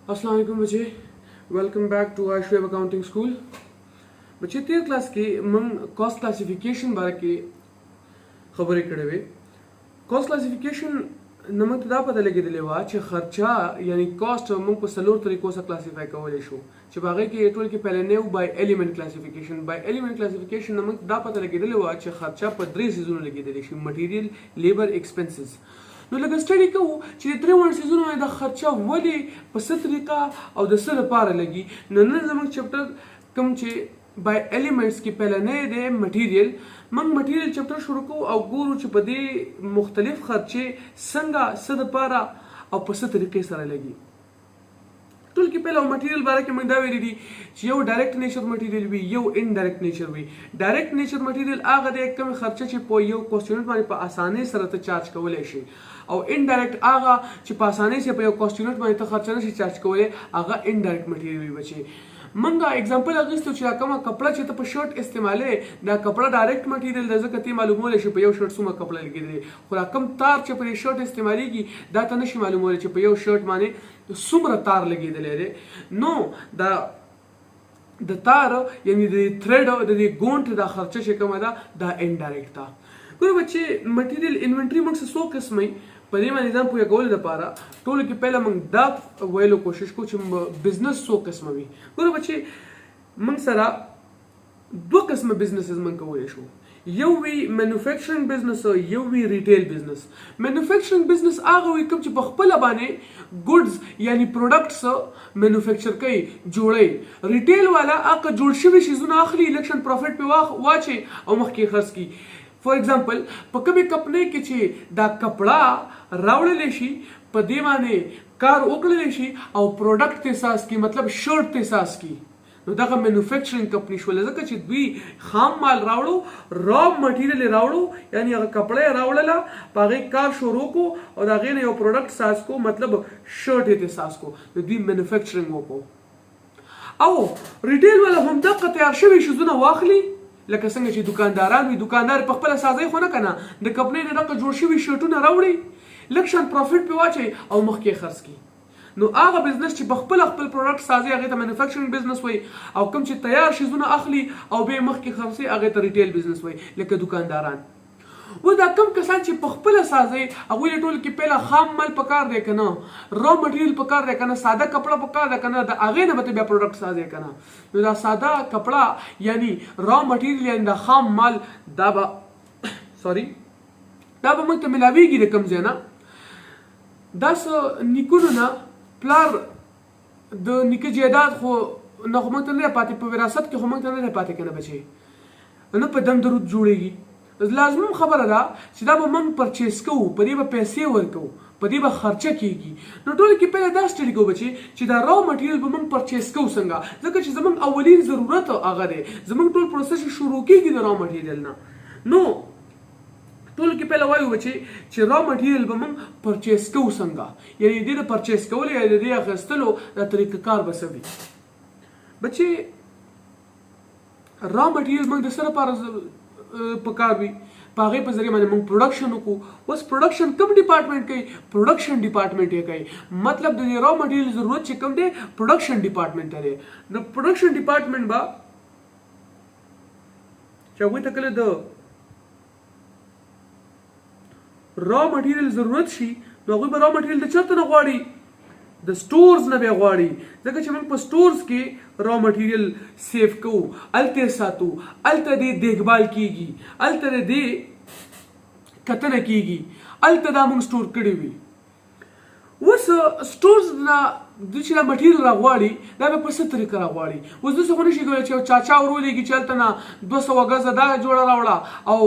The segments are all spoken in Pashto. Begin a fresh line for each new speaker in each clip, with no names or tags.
अस्सलाम वालेकुम बच्चे, वेलकम बैक टू आशुएब अकाउंटिंग स्कूल। बच्चे 13 क्लास के मंग कॉस्ट क्लासिफिकेशन बारे के खबरें कड़े हुए। कॉस्ट क्लासिफिकेशन नमक दा पता लगे दिले वा चे खर्चा यानी कॉस्ट मंग को सलोर तरीकों से क्लासिफाई कवले शो चे बागे के एटोल के पहले ने बाय एलिमेंट क्लासिफिकेशन नमक दा पता लगे दिले वा चे खर्चा पर द्री सीजन लगे दिले शो मटेरियल लेबर एक्सपेंसेस نو لکه سټډي کوو چې د درې وړ سیزونو د خرچه ولې په څه طریقه او د څه لپاره لګي. نن زموږ چپټر کوم چې بای الیمنټس کې پهلنی دی مټیریل، موږ مټیریل چپټر شروع کوو او ګورو چې په دې مختلف خرچې څنګه څه لپاره او په څه طریقې سره لګي. ټول کې پهلا مټیریل باره کې موږ دا ویلي دي چې یو ډایرکټ نیچر مټیریل وي، یو انډایرکټ نیچر وي. ډایرکټ نیچر مټیریل هغه د کم خرچه چې په یو کوسټیونټ باندې په اسانۍ سره ته چارج کولای شي، او انډایرکټ هغه چې په اسانۍ سره په یو کوسټیونټ باندې ته خرچه نشي چارج کولای، هغه انډایرکټ مټیریل وي. بچي منګه اگزامپل اغستو چې کومه کپڑا چې ته په شرټ استعماله دا کپڑا ډایرکټ مټیریل د ځکه تی معلومول شي په یو شرټ څومره کپڑا لګیدلی، خو کوم تار چې په شرټ استعماليږي دا ته نشي معلومول چې په یو شرټ باندې څومره تار لګیدلی دی. نو دا د تار یعنی د تھریډ او د ګونټ د خرچه چې کومه ده دا انډایرکټ ده. ګورو بچي مټیریل انوینټری موږ څه قسمه په دې باندې ځان پوهه کول لپاره ټول کې پهله موږ دا ویلو کوشش کوو چې بزنس څو قسمه وي. ګورو بچي موږ سره دوه قسمه بزنسز موږ کولای شو، یو وی مینوفیکچرینګ بزنس او یو وی ریټیل بزنس. مینوفیکچرینګ بزنس هغه وی کوم چې په خپل باندې ګډز یعنی پروډکټس مینوفیکچر کوي جوړي. ریټیل والا هغه جوړ شوی شیزونه اخلي، الیکشن پروفیټ په واچي او مخکې خرڅ کی. فور ایگزامپل په کومې کمپنۍ کې چې دا کپڑا راوړل شي په دې باندې کار وکړل شي او پروډکټ ته اساس کی مطلب شرټ ته اساس کی، نو دغه مینوفیکچرینګ کمپنی شول. ځکه چې دوی خام مال راوړو، را مټیریل راوړو یعنی هغه کپڑا راوړله پاغه کار شروع کو او دا غینه یو پروډکټ اساس کو مطلب شرټ ته اساس کو، نو دوی مینوفیکچرینګ وکړو. او ریټیل ولا هم دغه تیار شوی شیزونه واخلي لکه څنګه چې دکانداران وي، دکاندار په خپل سازي خو نه کنه د کمپنۍ نه دغه جوړ شوی شرټونه راوړي، الیکشن پروفیټ په واچي او مخکې خرڅ کی. نو هغه بزنس چې په خپل پروډکټ سازي هغه ته مینوفیکچرینګ بزنس وای، او کوم چې تیار شیزونه اخلي او به مخکې خرڅي هغه ته ریټیل بزنس وای لکه دکانداران. و دا کم کسان چې په خپل سازي هغه ټول کې پهلا خام مال پکار دی کنه، را مټیریل پکار دی کنه، ساده کپڑا پکار دی کنه، د هغه نه به بیا پروډکټ سازي کنه. نو دا ساده کپڑا یعنی را مټیریل یعنی د خام مال دا به موږ ته ملاویږي د کم ځای نه. دا نیکونو نه پلار د نیکه جیداد خو نه خو موږ ته نه پاتې، په وراثت کې خو موږ ته نه پاتې کنه بچي، نه په دم درود جوړیږي. لازم خبره ده چې دا به موږ پرچیز کوو، په دې به پیسې ورکوو، په دې به خرچه کیږي. نو ټول کې پهله دا سټډي کوو بچي چې دا را مټیریل به موږ پرچیز کوو څنګه، ځکه چې زموږ اولین ضرورت هغه دی، زموږ ټول پروسس شروع کیږي د را مټیریل نه. نو ټول کې پهله وایو بچي چې را مټیریل به موږ پرچیز کوو څنګه، یعنی دې د پرچیز کول یا دې اخیستلو د طریقه کار به څه وي. بچي را مټیریل موږ د سره لپاره پکار وي، په هغې په ذریعه باندې موږ پروډکشن وکړو. اوس پروډکشن کوم ډپارټمنټ کوي؟ پروډکشن ډپارټمنټ یې کوي. مطلب د را مټیریل ضرورت چې کوم دی پروډکشن ډپارټمنټ ته دی. نو پروډکشن ډپارټمنټ به چې هغوی ته کله د را مټیریل ضرورت شي نو هغوی به را مټیریل د چېرته نه غواړي؟ د سټورز نه به غواړي، ځکه چې موږ په سټورز کې را مټیریل سیف کوو، هلته ساتو، هلته دې دیکھبال کیږي، هلته دې کتنه کیږي، هلته دا موږ سټور کړي وي. اوس سټورز نه دوی چې دا مټیریل راغواړي دا به په څه طریقه راغواړي؟ اوس داسې خو نشي کولی چې یو چاچا ورولېږي چې هلته نه 200 ګزه دا جوړه راوړه او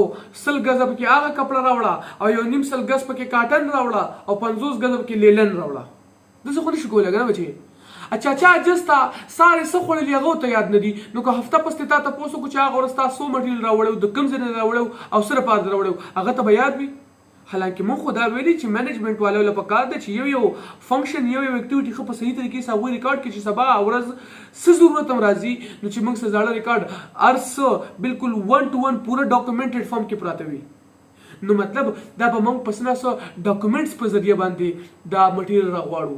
100 ګزه پکې هغه کپړه راوړه او یو نیم 100 ګز پکې کاټن راوړه او 50 ګزه پکې لیلن راوړه. داسې خو نشي کولی کنه بچي. چاچا جستا سارے څه خوړلي هغه ته یاد نه دي، نو که هفته پسې تا تپوس وکړو چې هغه ورځ تا څو مټیریل راوړی د کوم ځای نه راوړی او څه لپاره راوړی هغه ته به یاد وي. حالانکه موږ خو دا ویلي چې مینجمنټ والو له پکار دی چې یو فنکشن یو اکټیویټي ښه په صحیح طریقې سره هغوی ریکارډ کړي چې سبا ورځ څه ضرورت هم راځي نو چې موږ څه زاړه ریکارډ هر څه بالکل 1 to 1 پوره ډاکومنټډ فارم کې پراته وي. نو مطلب دا به موږ پس نه څه ډاکومنټس په ذریعه باندې دا مټیریل راغواړو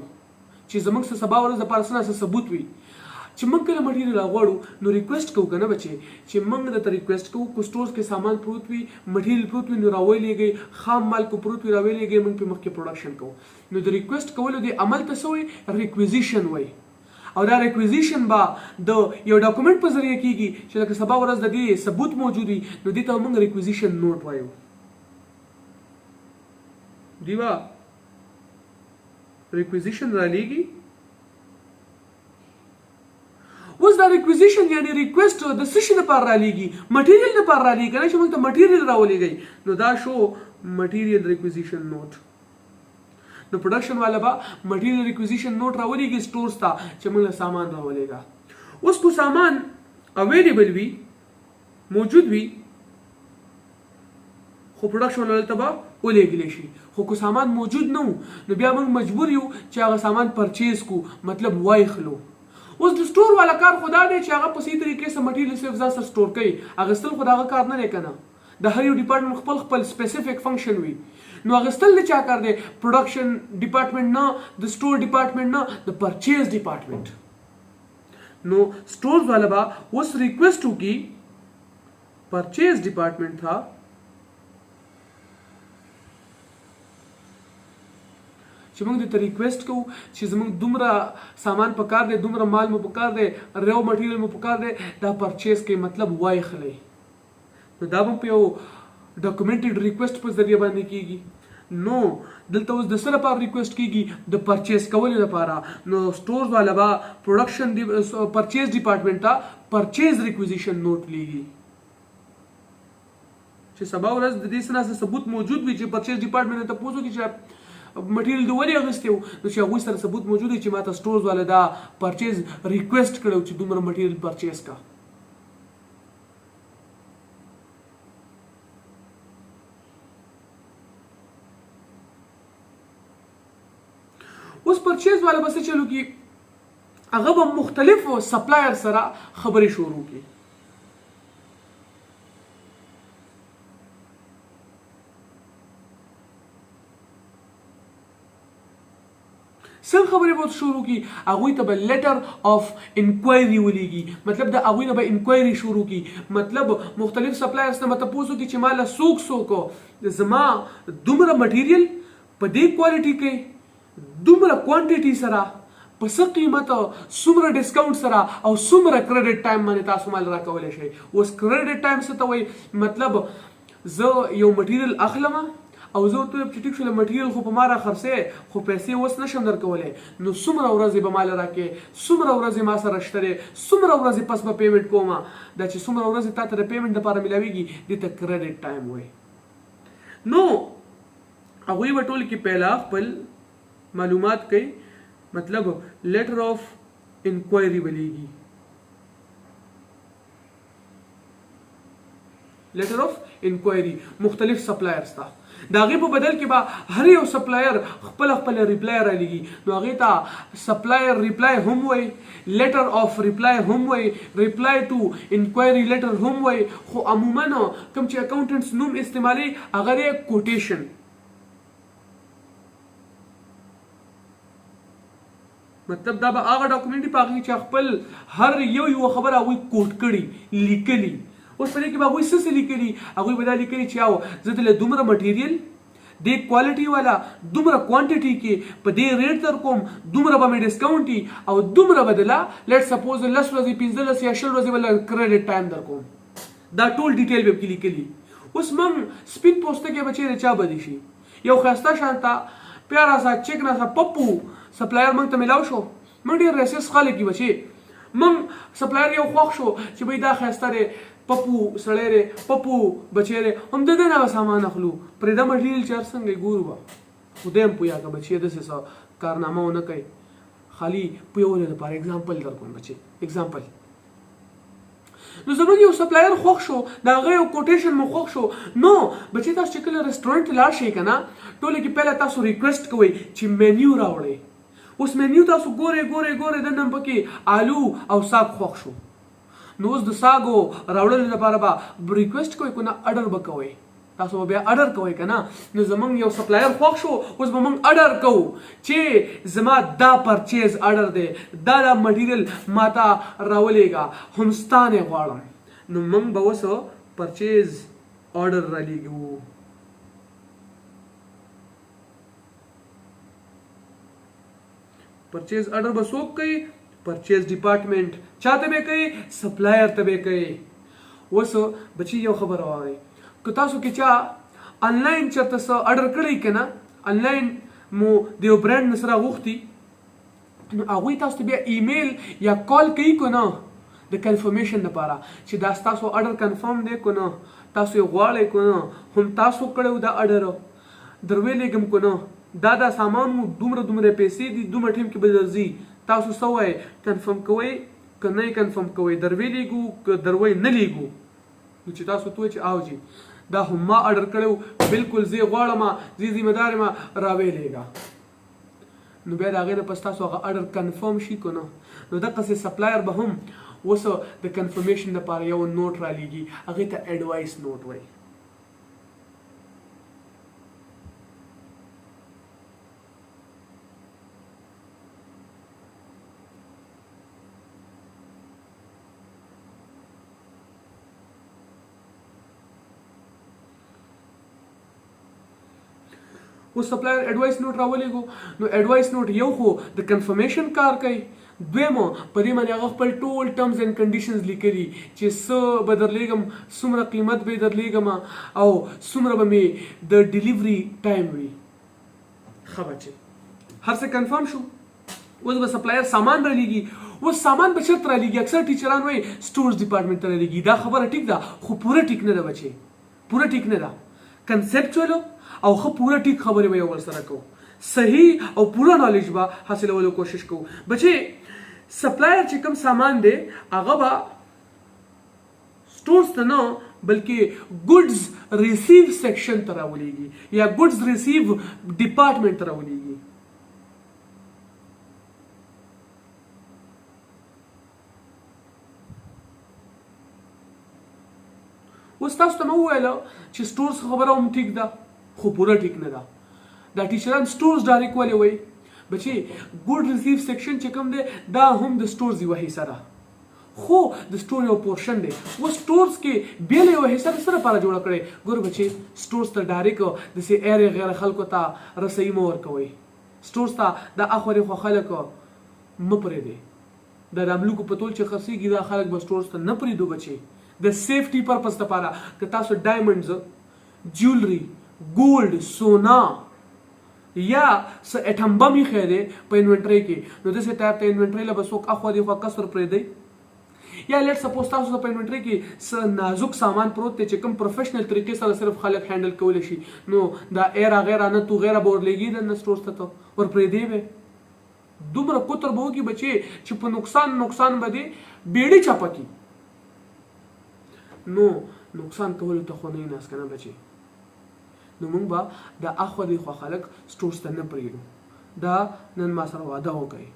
چې زمونږ څه سبا ورځ د پاره څه ثبوت وي چې موږ کله مټیریل راغواړو نو ریکویسټ کوو کنه بچي چې موږ درته ریکویسټ کوو کو سټورز کې سامان پروت وي مټیریل پروت وي نو راوړلېږئ خام مال کو پروت وي راوړلېږئ موږ په مخکې پروډکشن کوو نو د ریکویسټ کولو د عمل ته څه وایي ریکویزیشن وایي او دا ریکویزیشن به د یو ډاکومنټ په ذریعه کیږي چې لکه سبا ورځ د دې ثبوت موجود وي نو دې ته موږ ریکویزیشن نوټ وایو دیوا ریکویزیشن را لېږي اوس دا ریکویزیشن یعنی ریکویسټ د څه شي لپاره را لېږي مټیریل لپاره را لېږي کنه چې موږ ته مټیریل راولېږئ نو دا شو مټیریل ریکویزیشن نوټ نو پروډکشن والا به مټیریل ریکویزیشن نوټ راولېږي سټورز ته چې موږ له سامان راولېږه اوس کو سامان اویلیبل وي موجود وي خو پروډکشن والا ته به ولېږلی شي خو کو سامان موجود نه نو بیا موږ مجبور یو چې هغه سامان پرچیز کو مطلب وایخلو اوس د سٹور والا کار خدا دی چې هغه په صحیح طریقې سره مټیریل صرف ځان سره سٹور کوي اغستل خو دغه کار نه دی کنه د هر یو ډپارټمنټ خپل خپل سپیسیفیک فنکشن وي نو اغستل د چا کار دی پروډکشن ډپارټمنټ نه د سٹور ډپارټمنټ نه د پرچیز ډپارټمنټ نو سٹورز والا با اوس ریکویسټ وکي پرچیز ډپارټمنټ تھا چې موږ د ریکویسټ کوو چې زموږ دومره سامان پکار دی دومره مال مو پکار دی رو مټیریل مو پکار دی دا پرچیز کوي مطلب وای خلی نو دا به په یو ډاکومنټډ ریکویسټ په ذریعہ باندې کیږي نو دلته اوس د سره پر ریکویسټ کیږي د پرچیز کولو لپاره نو سٹورز والا با پروډکشن پرچیز ډپارټمنټ ته پرچیز ریکویزیشن نوٹ لیږي چې سبا ورځ د دې سره ثبوت موجود وي چې پرچیز ډپارټمنټ ته پوښتنه کوي چې مټیریل د ولې اغستیو نو چې هغوی سره ثبوت موجود دی چې ماته سټورز والا دا پرچیز ریکویسټ کړو چې دومره مټیریل پرچیز کا اوس پرچیز والا بس چلو کی هغه به مختلف سپلایر سره خبرې شروع کی څنګه خبرې به شروع کی هغوی ته به لیټر اف انکوایري ولیږي مطلب د هغوی نه به انکوایري شروع کی مطلب مختلف سپلایرز ته مته پوښتنه کوي چې ما له څوک زما دومره مټیریل په دې کوالټي کې دومره کوانټیټي سره په څه قیمت څومره ډسکاونټ سره او څومره کریډټ ټایم باندې تاسو مال راکولی شئ اوس کریډټ ټایم څه ته وایي مطلب زه یو مټیریل اخلم او زه ورته وایم چې ټیک شو مټیریل خو په ما راخرڅې خو پیسې اوس نشم درکولی نو څومره ورځې به مال راکې څومره ورځې ما سره شته دی څومره ورځې پس به پیمنټ کوم دا چې څومره ورځې تا ته د پیمنټ دپاره میلاویږي دې ته کریډټ ټایم وایي نو هغوی به ټول کې پهلا خپل معلومات کوي مطلب لیټر آف انکوایري بلیږي لیټر آف انکوایري مختلف سپلایرز ته د هغې په بدل کې به هر یو سپلایر خپل خپل ریپلای را لېږي نو هغې ته سپلایر ریپلای هم وایي لیټر آف ریپلای هم وایي ریپلای ټو انکوایري لیټر هم وایي خو عموما کوم چې اکاونټنټس نوم استعمالوي هغه دی کوټیشن مطلب دا به هغه ډاکومنټ دی په هغې چې خپل هر یو خبره هغوی کوټ کړي لیکلي اوس په دې کې به هغوی څه لیکلي هغوی به دا لیکلي چې او زه دله دومره مټیریل دې کوالټي والا دومره کوانټیټي کې په دې ریټ در کوم دومره به مې ډسکاونټي او دومره به دله لیټ سپوز 10 ورځې 15 یا 20 ورځې به کریډټ ټایم در کوم دا ټول ډیټیل به کې لیکلي اوس موږ سپین پوسټه کې به چیرې چا بدي شي یو ښایسته شانته پیارا سا چکنه سا پپو سپلایر موږ ته میلاو شو موږ ډېر ریسس خلک یو بچې موږ سپلایر یو خوښ شو چې بھئی دا ښایسته دی پپو سړی دی پپو بچی دی همدې نه به سامان اخلو پرېږده مټیریل چې هر څنګه ګورو به خدای هم پوهېږه که بچی داسې څه کارنامه ونه کوي خالي پوهولو دپاره اګزامپل در کوم بچی اګزامپل نو زموږ یو سپلایر خوښ شو د هغه یو کوټیشن مو خوښ شو نو بچی تاسو چې کله رسټورنټ ته لاړ شئ که نه ټولې کې پهله تاسو ریکویسټ کوئ چې مینیو راوړئ اوس مینیو تاسو ګورئ دننه پکې آلو او ساګ خوښ شو نو اوس د ساګو راوړلو لپاره به ریکویسټ کوئ که نه اډر به کوئ تاسو بیا اډر کوئ که نه نو زمونږ یو سپلایر خوښ شو اوس به موږ اډر کوو چې زما دا پرچیز اډر دی دا مټیریل ما ته راولېږه همستانې غواړم نو موږ به اوس پرچیز اډر رالیږو پرچیز اډر به څوک کوي پرچیز ډپارټمنټ چاته به کوي سپلایر ته به کوي اوس بچي یو خبره واورئ که تاسو کې چا آنلاین چېرته څه اډر کړی که نه آنلاین مو د یو برانډ نه سره غوښتي نو هغوی تاسو ته بیا ایمیل یا کال کوي که نه د کنفرمیشن لپاره چې دا ستاسو اډر کنفرم دی که نه تاسو یې غواړئ که نه هم تاسو کړی و دا اډر در ویلېږم که نه دا سامان مو دومره پیسې دي دومره ټیم کې به درځي تاسو څه وایئ کنفرم کوئ که نه یې کنفرم کوئ در ویلېږو که در وایي نه لیږو نو چې تاسو ته وایي چې آو جي دا هم ما اډر کړی و بلکل زه یې غواړم زه ذمه دار یم راویلېږه نو بیا د هغې نه پس تاسو هغه اډر کنفرم شي که نه نو دقسې سپلایر به هم اوس د کنفرمیشن لپاره یو نوټ رالیږي هغې ته ایډوایس نوټ وایي اوس سپلایر ایډوایس نوټ راولېږو نو ایډوایس نوټ یو خو د کنفرمیشن کار کوي دویمه په دې باندې هغه خپل ټول ټرمز اینډ کنډیشنز لیکلي چې څه به درلیږم څومره قیمت به یې درلیږم او څومره به مې د ډیلیوري ټایم وي ښه بچې هر څه کنفرم شو اوس به سپلایر سامان رالیږي اوس سامان به چېرته رالیږي اکثر ټیچران وایي سټورز ډپارټمنټ ته رالیږي دا خبره ټیک ده خو پوره ټیک نه ده بچې پوره ټیک نه ده کنسپچوالو او ښه پوره ټیک خبرې به یې ورسره کوو صحیح او پوره نالج به حاصلولو کوشش کوو بچې سپلایر چې کوم سامان دی هغه به سټورز ته نه بلکې ګوډز ریسیو سیکشن ته راولېږي یا ګوډز ریسیو ډپارټمنټ ته راولېږي اوس تاسو ته مې وویله چې سټورز خبره هم ټیک ده خو پوره ټیک نه ده دا ټیچران سټورز ډایرکټ ولې وایي بچې ګوډ ریسیو سیکشن چې کوم دی دا هم د سټورز یوه حصه ده خو د سټور یو پورشن دی اوس سټورز کې بېله یوه حصه د څه لپاره جوړه کړې ګوره بچې سټورز ته ډایرکټ داسې ایرې غیر خلکو ته رسایي مه ورکوئ سټورز ته دا اخورې خوا خلک مه پرېږدئ دا د املوکو په تول چې خرڅېږي دا خلک به سټورز ته نه پرېږدو بچې د سیفټي پرپز لپاره که تاسو ډایمنډز جولري ګولډ سونا یا څه اټم بم ایښی دی په انوینټرۍ کې نو داسې ټایپ ته انوینټرۍ له به څوک اخوا دېخوا کس ور پرېږدئ یا لیټ سپوز تاسو ته په انوینټرۍ کې څه نازک سامان پروت دی چې کوم پروفیشنل طریقې سره صرف خلک هینډل کولی شي نو دا ایرا غیره نه تو غیره به ورلېږي د نه سټورز ته ور پرېږدې به دومره کوتر به وکړي بچې چې په نقصان به دې بیړۍ چاپه کړي نو نقصان کولو ته خو نه یې ناست که نه بچې نو موږ به دا اخوا دېخوا خلک سټورز ته نه پرېږدو دا نن ما سره واده وکړئ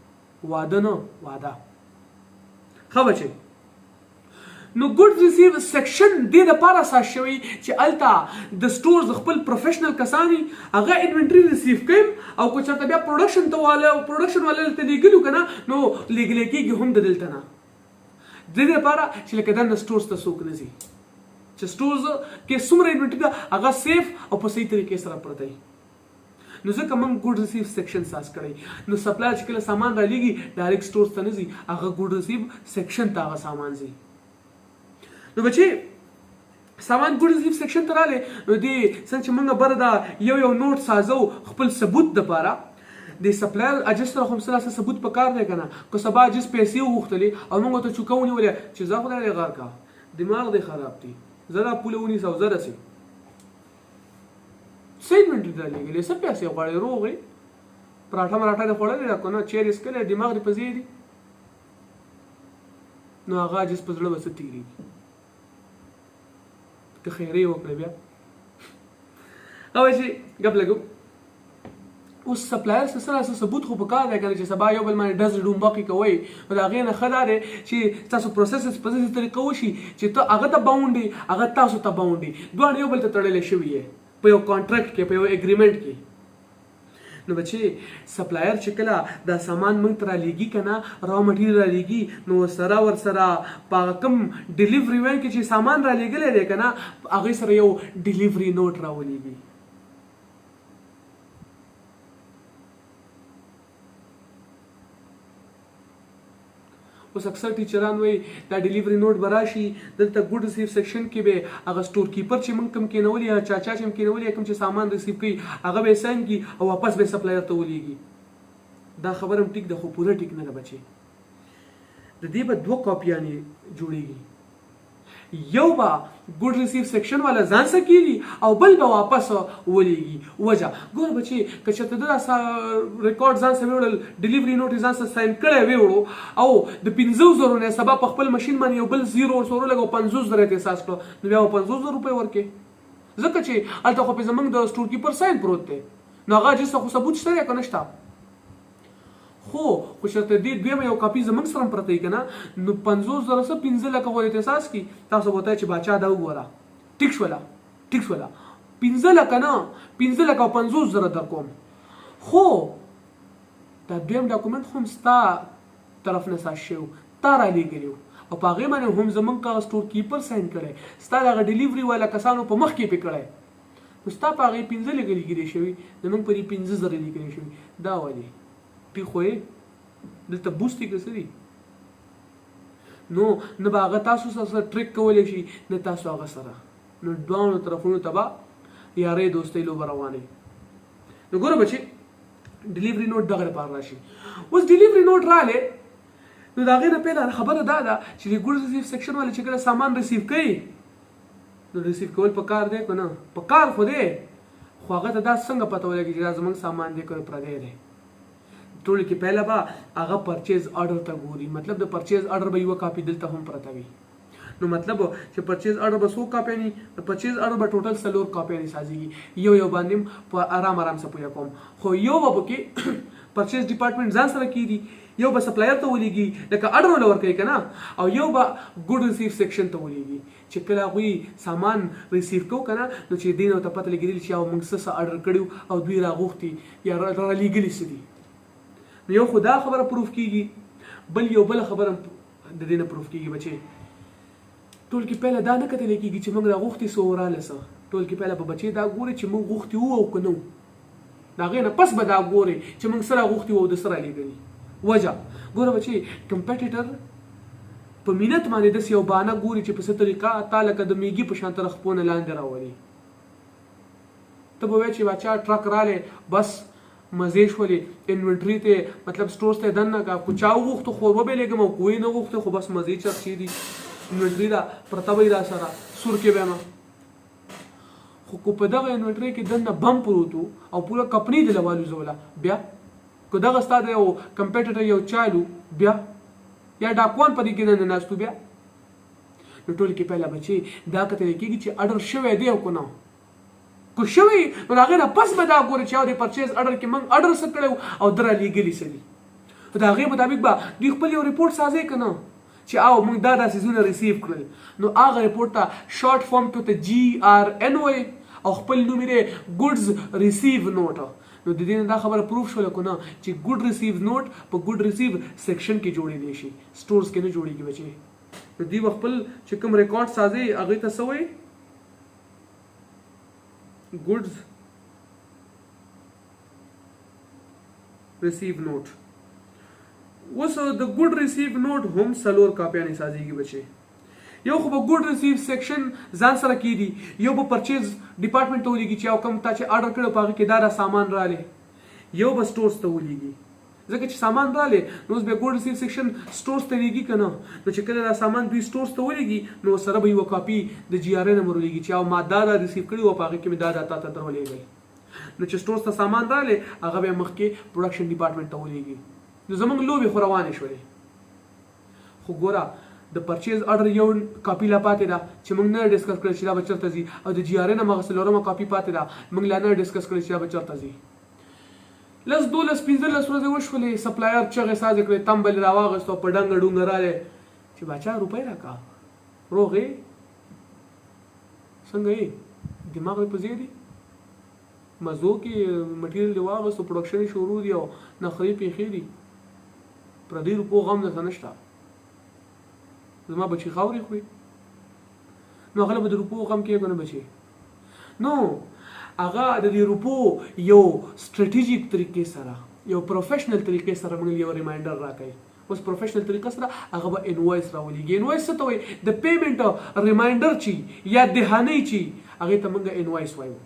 واده نه واده ښه بچې نو ګوډ ریسیو سیکشن دې دپاره اساس شوی چې هلته د سټورز خپل پروفیشنل کسان وي هغه انوینټري ریسیو کوي او که چېرته بیا پروډکشن والا دلته لیږلي که نه نو لیږلی کېږي هم د دلته نه د دې لپاره چې لکه دننه سټورز ته څوک نه ځي چې سټورز کې څومره انوینټري ده هغه سیف او په صحیح طریقې سره پرته وي نو ځکه موږ ګوډ ریسیو سیکشن ساس کړی نو سپلایر چې کله سامان رالیږي ډایرکټ سټورز ته نه ځي هغه ګوډ ریسیو سیکشن ته هغه سامان ځي نو بچې سامان ګوډ ریسیو سیکشن ته راغلی نو دې څنګه چې موږ بره دا یو نوټ سازو خپل ثبوت دپاره د سپلایر اجس سره خو څه ثبوت پکار دی که نه که سبا اجس پیسې وغوښتلې او موږ ورته چوکه ونیولې چې زه خدای دې غار کا دماغ دې خراب دی زه دا پوله ونیسه او زه رسې څه انوینټري رالیږلې څه پیسې غواړې روغ یې پراټه مراټه دې خوړلې ده که نه چیر یې څکلی دماغ دې په ځای دي نو هغه اجس په زړه به څه تېرېږي که خیرې وکړې بیا او چې ګپ لګو اوس سپلایر سره ثبوت خو پکار دی کنه چې سبا یو بل باندې ډز ډومباقي کوي نو د هغې نه ښه دا دی چې تاسو پروسیسز په داسې طریقه وشي چې ته هغه ته باونډ یې هغه تاسو ته باونډ یې دواړه یو بل ته تړلی شوي یې په یو کانټراکټ کې په یو اګریمنټ کې نو بچي سپلایر چې کله دا سامان موږ ته رالیږي که نه را مټیریل رالیږي نو سره ورسره په هغه کوم ډلیوري وین کې چې سامان رالیږلی دی که نه هغې سره یو ډلیوري نوټ راولیږي اوس اکثر ټیچران وایي دا ډلیوري نوټ به راشي دلته ګوډ ریسیو سیکشن کې به هغه سټور کیپر چې موږ کوم کېنولي یا چاچا چې موږ کېنولي کوم چې سامان ریسیو کوي هغه به یې ساین کړي او واپس به سپلایر ته ولېږي دا خبره هم ټیک ده خو پوره ټیک نه ده بچې د دې به دوه کاپیانې جوړېږي یو به ګوډ ریسیو سیکشن والا ځان سره کېږي او بل به واپس ولېږي وجه ګوره بچې که چېرته ده دا ریکارډ ځان سره ویوړل ډلیوري نوټ یې ځان سره ساین کړی ویوړو او د 50,000 نه سبا په خپل ماشین باندې یو بل زیرو ورسره ولګو 50,000 یې احساس کړو نو بیا به 50,000 روپۍ ورکړې ځکه چې هلته خو پې زموږ د سټور کیپر ساین پروت دی نو هغه جسته خو ثبوت شته دی که نشته خو چېرته دې دویمه یو کاپي زموږ سره هم پرته وي که نه نو 50,000 څه 15 لکه خو احساس کړي تاسو به ورته چې باچا دا وګوره ټیک شوله 15 لکه نه 15 لکه او 50,000 در کوم خو دا دویم ډاکومنټ هم ستا طرف نه ساز شوی تا رالیږلی و او په هغې باندې هم زموږ هغه سټور کیپر ساین کړی ستا د هغه ډلیوري والا کسانو په مخ کې پې کړی نو ستا په هغې 15 لیکلي شوي زموږ په دې 15,000 لیکلي شوي دا ولې ټیک خو یې دلته بوستي که څه دي نو نه به هغه تاسو سره ټریک کولی شي نه تاسو هغه سره نو دواړو طرفونو ته به یارۍ دوستۍ لوبه روانوي نو ګوره بچې ډلیوري نوټ دغه لپاره راشي اوس ډلیوري نوټ رالی نو د هغې نه پهله خبره دا ده چې د ګوډ ریسیو سیکشن والا چې کله سامان ریسیو کوي نو ریسیو کول پکار دی که نه پکار خو دی خو هغه ته دا څنګه پته ولګي چې دا زموږ سامان دی که پردی دی ټولو کې پهله به هغه پرچیز آرډر ته ګوري مطلب د پرچیز آرډر به یوه کاپي دلته هم پرته وي نو مطلب چې پرچیز آرډر به څو کاپیانې د پرچیز آرډر به ټوټل 4 کاپیانې سازېږي یو باندې په آرام سره پوهه کوم خو یو به پکې پرچیز ډپارټمنټ ځان سره کېږي یو به سپلایر ته ولېږي لکه آرډر وله ورکوي که نه او یو به ګوډ ریسیو سیکشن ته ولېږي چې کله هغوی سامان ریسیو کوو که نه نو چې دې نه ورته پته لګېدلي چې موږ څه آرډر کړي او دوی راغوښتي یا رالیږلي څه دي نو یو خو دا خبره پروف کېږي بل یو بله خبره د دې نه پروف کېږي بچې ټول کې پهله دا نه کتلی کېږي چې موږ راغوښتي څه وراله څه ټول کې پهله به بچې دا ګوري چې موږ غوښتي وو او که نه وو د هغې نه پس به دا ګوري چې موږ څه راغوښتي وو او د څه رالیږلي وجه ګوره بچې کمپیټیټر په مینت باندې داسې یو بهانه ګوري چې په څه طریقه تا لکه د میږي په شان تر خپو نه لاندې راولي ته به وایې چې باچا ټرک رالی بس مزې شولې انوینټري ته مطلب سټورز ته دننه کا خو چا وغوښته خو وبېلېږم او کوی نه غوښته خو بس مزې چرچې دي انوینټري را پرته به یې را سره سور کې به یم خو که په دغه انوینټري کې دننه بم پروت و او پوره کمپنۍ دې له والوزوله بیا که دغه ستا د یو کمپیټیټر یو چالو بیا یا ډاکوان په دې کې دننه ناست بیا نو ټول کې پهله بچې دا کتلی کېږي چې اډر شوی دی او که نه که شوی نو د هغې نه پس به دا ګوري چې د پرچیز اډر کې موږ اډر څه کړی او ده رالیږلي څه دي د هغې مطابق به دوی خپل یو ریپورټ سازی که نه چې او موږ دا څیزونه ریسیو کړل نو هغه ریپورټ ته شارټ فارم کې ته GRN وایي او خپل نوم یې ګوډز ریسیو نوټ نو د دې نه دا خبره پروف شوله که نه چې ګوډ ریسیو نوټ په ګوډ ریسیو سیکشن کې جوړېدی شي سټورز کې نه جوړېږي بچې نو دوی به خپل چې کوم ریکارډ سازی هغې ته څه وایي goods receive note اوس د ګوډ ریسیو نوټ هم 4 کاپیانې سازېږي بچې یو خو به ګوډ ریسیو سیکشن ځان سره کېږي یو به پرچیز ډپارټمنټ ته ولېږي چې او کوم تا چې آرډر کړی په هغې کې دا سامان رالی یو به سټورز ته ولېږي ځکه چې سامان رالی نو اوس بیا ګوډ ریسیو سیکشن سټورز ته لېږي که نه نو چې کله دا سامان دوی سټورز ته ولېږي نو سره به یوه کاپي د GRN نمبر ولېږي چې او ما دا ریسیو کړي وو په هغې کې مې دا تا ته در ولېږئ نو چې سټورز ته سامان رالی هغه بیا مخکې پروډکشن ډپارټمنټ ته ولېږي نو زموږ لوبې خو روانې شولې خو ګوره د پرچیز آرډر یو کاپي لا پاتې ده چې موږ نه ډسکس کړی چې دا به چېرته ځي او د GRN هماغه 4مه کاپي پاتې ده موږ لا نه ډسکس کړی چې دا به چېرته ځي لس 12-15 ورځې وشولې سپلایر چغې سازې کړې تمبل راواغستو په ډنګ ډونګ راغلی چې باچا روپۍ راکا روغې څنګه یې دماغ دې په ځای دی مزو کې مټیریل دی واغستو پروډکشن شروع دی او نخرې پیښې دي پردي روپو غم درته نشته زما بچي خاورې خوري نو هغه به د روپو غم کېږو نه بچي نو هغه د دې روپو یو سټریټیجیک طریقې سره یو پروفیشنل طریقې سره موږ یو ریمایندر راکړي اوس پروفیشنل طریقه سره هغه به انوایس راولېږي انوایس څه ته وایي د پیمنټ ریمایندر چې یا دهانۍ چې هغې ته موږ انوایس وایو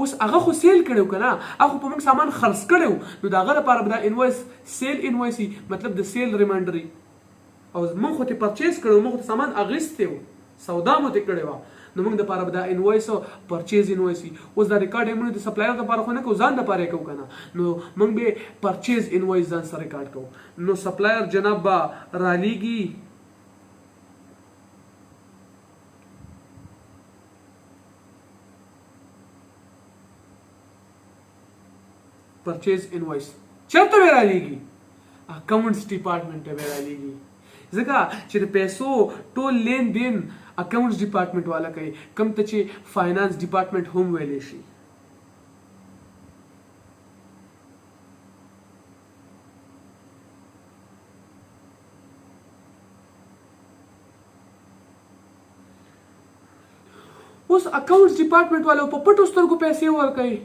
اوس هغه خو سیل کړو که نه هغه په موږ سامان خرڅ کړی نو د هغه لپاره به دا انوایس سیل انوایس مطلب د سیل ریمایندر او موږ خو ته پرچیز کړو موږ ته سامان اخیستی و سودا مو ته کړې وه نو موږ دپاره به دا انوایس پرچیز انوایس اوس دا ریکارډ یې موږ د سپلایر دپاره خو نه کوو ځان دپاره یې کوو که نه نو موږ به پرچیز انوایس ځان سره ریکارډ کوو نو سپلایر جناب به رالیږي پرچیز انوایس چرته به رالیږي اکاونټس ډپارټمنټ ته به رالیږي ځکه چې د پیسو ټول لین دین اکاونټس ډپارټمنټ والا کوي کوم ته چې فاینانس ډپارټمنټ هم ویلی شي اوس اکاونټس ډپارټمنټ والا په پټو سترګو پیسې ورکوي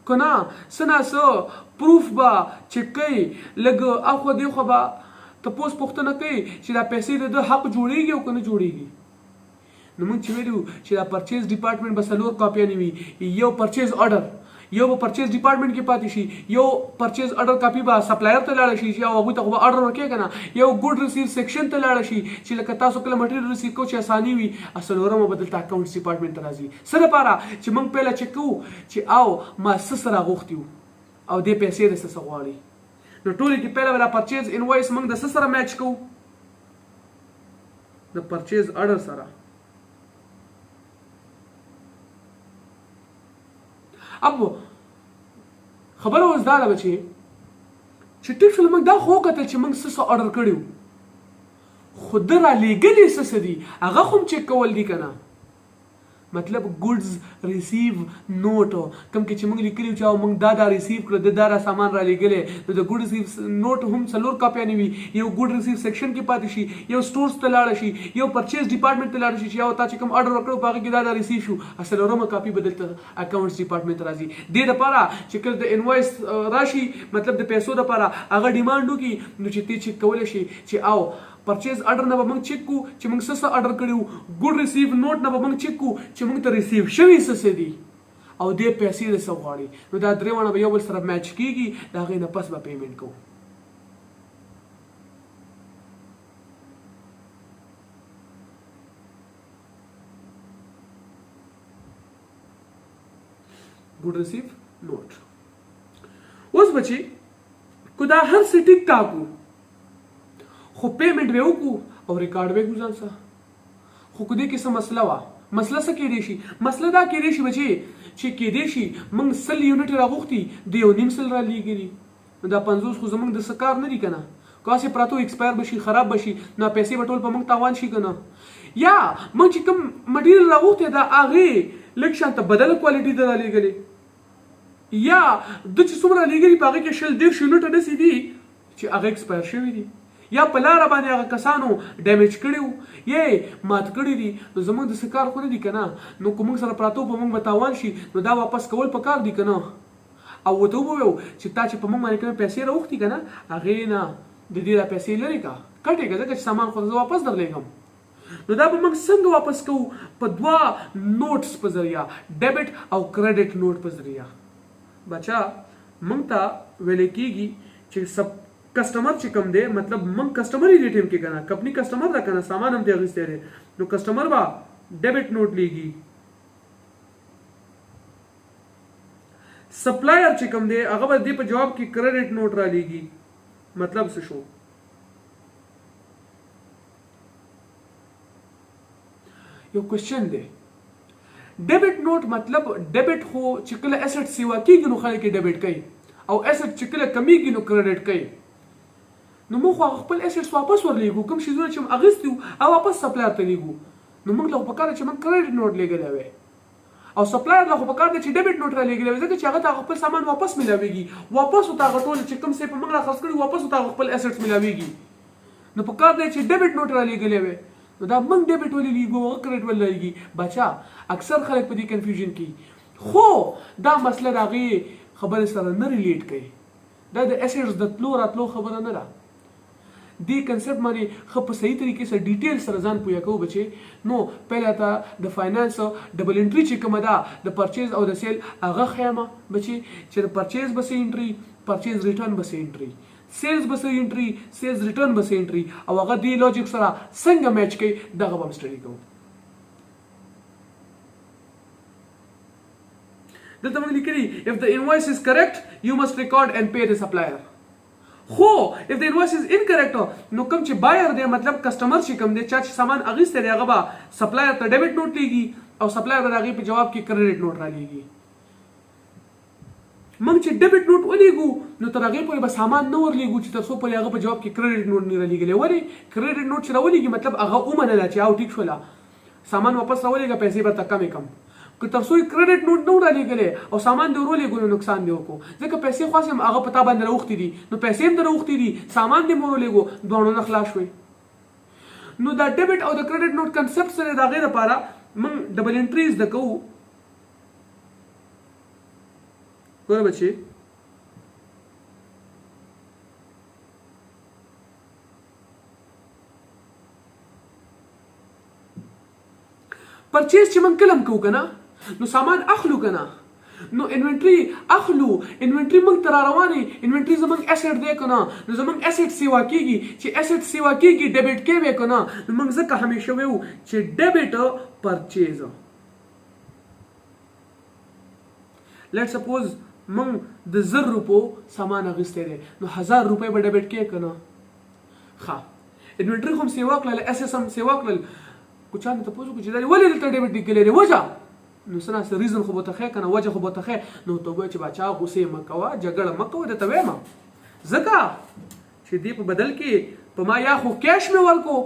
که نه څه ناڅه پروف به چک کوي لږ اخوا دیخوا به تپوس پوښتنه کوي چې دا پیسې د ده حق جوړیږي او که نه جوړیږي نو موږ چې ویلو چې دا پرچیز ډپارټمنټ به 4 کاپیانې وي یو پرچیز آرډر یو به پرچیز ډپارټمنټ کې پاتې شي یو پرچیز آرډر کاپي به سپلایر ته لاړه شي چې هغوی ته خو به آرډر ورکوي که نه یو ګوډ ریسیو سیکشن ته لاړه شي چې لکه تاسو کله مټیریل ریسیو کوو چې اساني وي څلورمه به دلته اکاونټس ډپارټمنټ ته راځي څه دپاره چې موږ پهله چک کوو چې او ما څه څه راغوښتي وو او دې پیسې د څه څه غواړي نو ټولې کې پهله به دا پرچیز انوایس موږ د څه سره میچ کوو د پرچیز آرډر سره اب خبره اوس دا ده بچې چې ټیک شول موږ دا خو وکتل چې موږ څه څه آرډر کړي وو خو ده رالیږلي څه څه دي هغه خو هم چک کول دي که نه مطلب ګوډز ریسیو نوټ کوم کې چې موږ لیکلي چې موږ دا ریسیو کړو دا را سامان را لېږلی نو د ګوډ ریسیو نوټ هم 4 کاپیانې وي یو ګوډ ریسیو سیکشن کې پاتې شي یو سټورز ته لاړه شي یو پرچیز ډپارټمنټ ته لاړه شي چې یو تا چې کوم آرډر ورکړو په هغه کې دا ریسیو شو څلورمه کاپي به دلته اکاونټس ډپارټمنټ ته راځي دې دپاره چې کله د انوایس راشي مطلب د پیسو دپاره هغه ډیمانډ وکړي نو چې ته چک کولی شي چې او پرچیز آرډر نه به موږ چک کو چې موږ څه څه آرډر کړي وو ګوډ ریسیو نوټ نه به موږ چک کو چې موږ ته ریسیو شوي څه څه دي او دې پیسې د څه غواړي نو دا درې واړه به یو بل سره میچ کېږي د هغې نه پس به پیمنټ کوو ګوډ ریسیو نوټ اوس بچي کو دا هر څه ټیک ټاک وو خو پیمنټ به وکړو او ریکارډ به ګوزان سه خو کو دې کې څه مسله وه مسله څه کېدی شي مسله دا کېدی شي بچې چې کېدی شي موږ 100 یونټ راغوښتي د 1.5 سل رالیږلي نو دا 50 خو زموږ د څه کار نه دي که نه کاسې پراته ایکسپایر بشي خراب بشي نو پیسې به ټول په موږ تاوان شي که نه یا موږ چې کوم مټیریل راغوښتی دا هغې لږ شانته بدله کوالټي ده رالیږلې یا د چې څومره رالیږلي په هغې کې 100 یونټه داسې دي چې هغه ایکسپایر شوي دي یا په لاره باندې هغه کسانو ډیمیج کړي وو یا مات کړي دي نو زموږ د څه کار خو نه دي که نه نو که موږ سره پراته په موږ به تاوان شي نو دا واپس کول په کار دي که نه او ورته وویو چې تا چې په موږ باندې کومې پیسې راوښتي که نه هغې نه د دې دا پیسې لرې که کټې که ځکه چې سامان خو زه واپس درلیږم نو دا به موږ څنګه واپس کوو په 2 نوټس په ذریعه ډیبټ او کریډټ نوټ په ذریعه بچا موږ ته ویلی کېږي چې کسٹمر چې کوم دی مطلب موږ کسٹمر یې دې ټیم کې که نه کمپني کسٹمر ده که نه سامان هم دې اخیستی دی نو کسٹمر به ډیبټ نوټ لیږي سپلایر چې کوم دی هغه به دې په جواب کې کریډټ نوټ را لیږي مطلب څه شو یو کوېسچن دی ډیبټ نوټ مطلب ډیبټ خو چې کله اسټ سیوا کېږي نو خلک یې ډیبټ کوي او اسټ چې کله کمیږي نو کریډټ کوي. نو موږ خپل اسټس واپس ورلیږو، کوم شیزونه چې اغوستي او واپس سپلایر ته لیږو. نو موږ له پکاره چې موږ کریډټ نوټ لګولې وي او سپلایر له پکاره چې ډیبټ نوټ را لګولې وي، ځکه چې هغه ته خپل سامان واپس ملاويږي، واپس وتا غټول چې کوم څه په موږ را خرڅ کړي واپس وتا خپل اسټس ملاويږي. نو پکاره دی چې ډیبټ نوټ را لګولې وي، نو دا موږ ډیبټ ولې لیږو او کریډټ ولې لیږي. بچا اکثر خلک په دې کنفیوژن کې، خو دا مسله راغی خبره سره نه ریلیټ کوي. دا د اسټس د تلو راتلو خبره نه ده. دی کنسپټ باندې خو په صحیح طریقې سره ډیټیل سره ځان پوهه کوو بچي. نو پهله ته د فاینانس ډبل انټری چې کومه ده د پرچیز او د سیل هغه خیمه بچي چې د پرچیز بس انټری، پرچیز ریټرن بس انټری، سیلز بس انټری، سیلز ریټرن بس انټری، او هغه دی لوجیک سره څنګه میچ کوي دغه به سټډي کوو. دلته موږ لیکلي if the invoice is correct you must record and pay the supplier. خو if the invoice is incorrect نو کوم چې بایر دی مطلب کسٹمر چې کوم دی چې سامان اغوسته دی هغه به سپلایر ته ډیبټ نوټ لیږي او سپلایر به هغه په جواب کې کریډټ نوټ را لیږي. موږ چې ډیبټ نوټ ولېږو نو تر هغه پورې به سامان نه ورلیږو چې تر څو پورې هغه په جواب کې کریډټ نوټ نه را لیږلی. ولې کریډټ نوټ چې راولېږي مطلب هغه ومنله چې او ټیک شوله سامان واپس راولېږه، پیسې به ته کمې کم. که تر څو کریډټ نوټ نه ورلیږلی او سامان دې ورولېږو نو نقصان دې وکړو، ځکه پیسې خو هغه په تا باندې راوختي دي، نو پیسې هم دې راوختي دي، سامان دې مو ورولېږو، دواړو نه خلاص شوې. نو دا ډیبټ او د کریډټ نوټ کنسپټ سره د هغې لپاره موږ ډبل انټري زده کوو. ګوره بچې پرچیز چې موږ کلم کوو که نه نو سامان اخلو که نه نو انوینټري اخلو، انوینټري موږ ته را روانې، انوینټري زموږ اسټ دی که نه نو زموږ اسټ سیوا کېږي. چې اسټ سیوا کېږي ډیبټ کوي که نه نو موږ ځکه همیشه ویو چې ډیبټ پرچیز. لیټ سپوز موږ د 1000 روپو سامان اخیستی دی نو 1000 روپۍ به ډیبټ کوي که نه. ښه انوینټري خو هم سیوا کړل، اسټس هم سیوا کړل، کو چا نه تپوس وکړو چې دا ولې دلته ډیبټ لیکلی دی وجه نو څه ناسته ریزن خو به ته ښیې که نه، وجه خو به ته ښیې. نو ته ووایه چې باچا غوسې مه کوه، جګړه مه کوه، درته وایم ځکه چې دې په بدل کې په ما یا خو کیش مې ورکو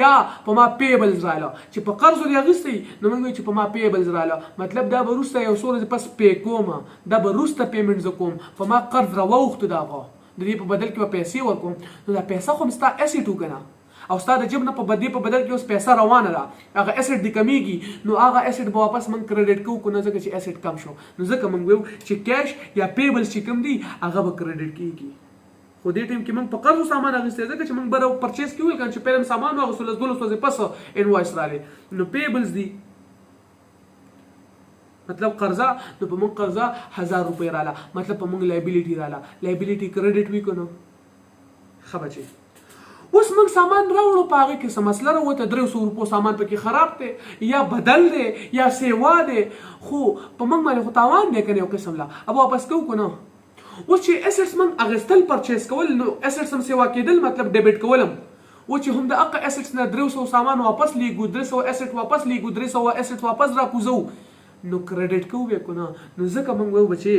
یا په ما پیبلز رااله، چې په قرض دې اخیستی نو موږ وایو چې په ما پیبلز رااله، مطلب دا به وروسته یو څو ورځې پس پې کوم، دا به وروسته پیمنټ زه کوم، په ما قرض راواوښته د هغه د دې په بدل کې به پیسې ورکوم. نو دا پیسه خو هم ستا اسټ و که نه او ستا د جیب نه په بدې په بدل کې اوس پیسه روانه ده، هغه اسټ دې کمیږي نو هغه اسټ به واپس موږ کریډټ کوو که نه، ځکه چې اسټ کم شو. نو ځکه موږ ویو چې کیش یا پیبلز چې کوم دي هغه به کریډټ کېږي. خو دې ټایم کې موږ په قرضو سامان اخیستی، ځکه چې موږ به پرچیز کې ویل کنه چې پیلم سامان واغوستو 12 ورځې پس انوایس راغلی نو پیبلز دي مطلب قرضه، نو په موږ قرضه 1000 روپۍ رااله، مطلب په موږ لایبیلیټي رااله، لایبیلیټي کریډټ وي که نه. ښه بچې اوس موږ سامان راوړو په هغې کې څه مسله راوته 300 روپو سامان پکې خراب دی یا بدل دی یا سیوا دی، خو په موږ باندې خو تاوان دی که نه یو قسم لا اب واپس کوو که نه. اوس چې اسټس موږ اخیستل پرچیز کول نو اسټس هم سیوا کېدل مطلب ډیبټ کولم، و چې هم د هغه اسټس نه 300 سامان واپس لیږو، 300 اسټ واپس لیږو، 300 اسټ واپس راکوزو نو کریډټ کوو بیا که نه. نو ځکه موږ وایو بچې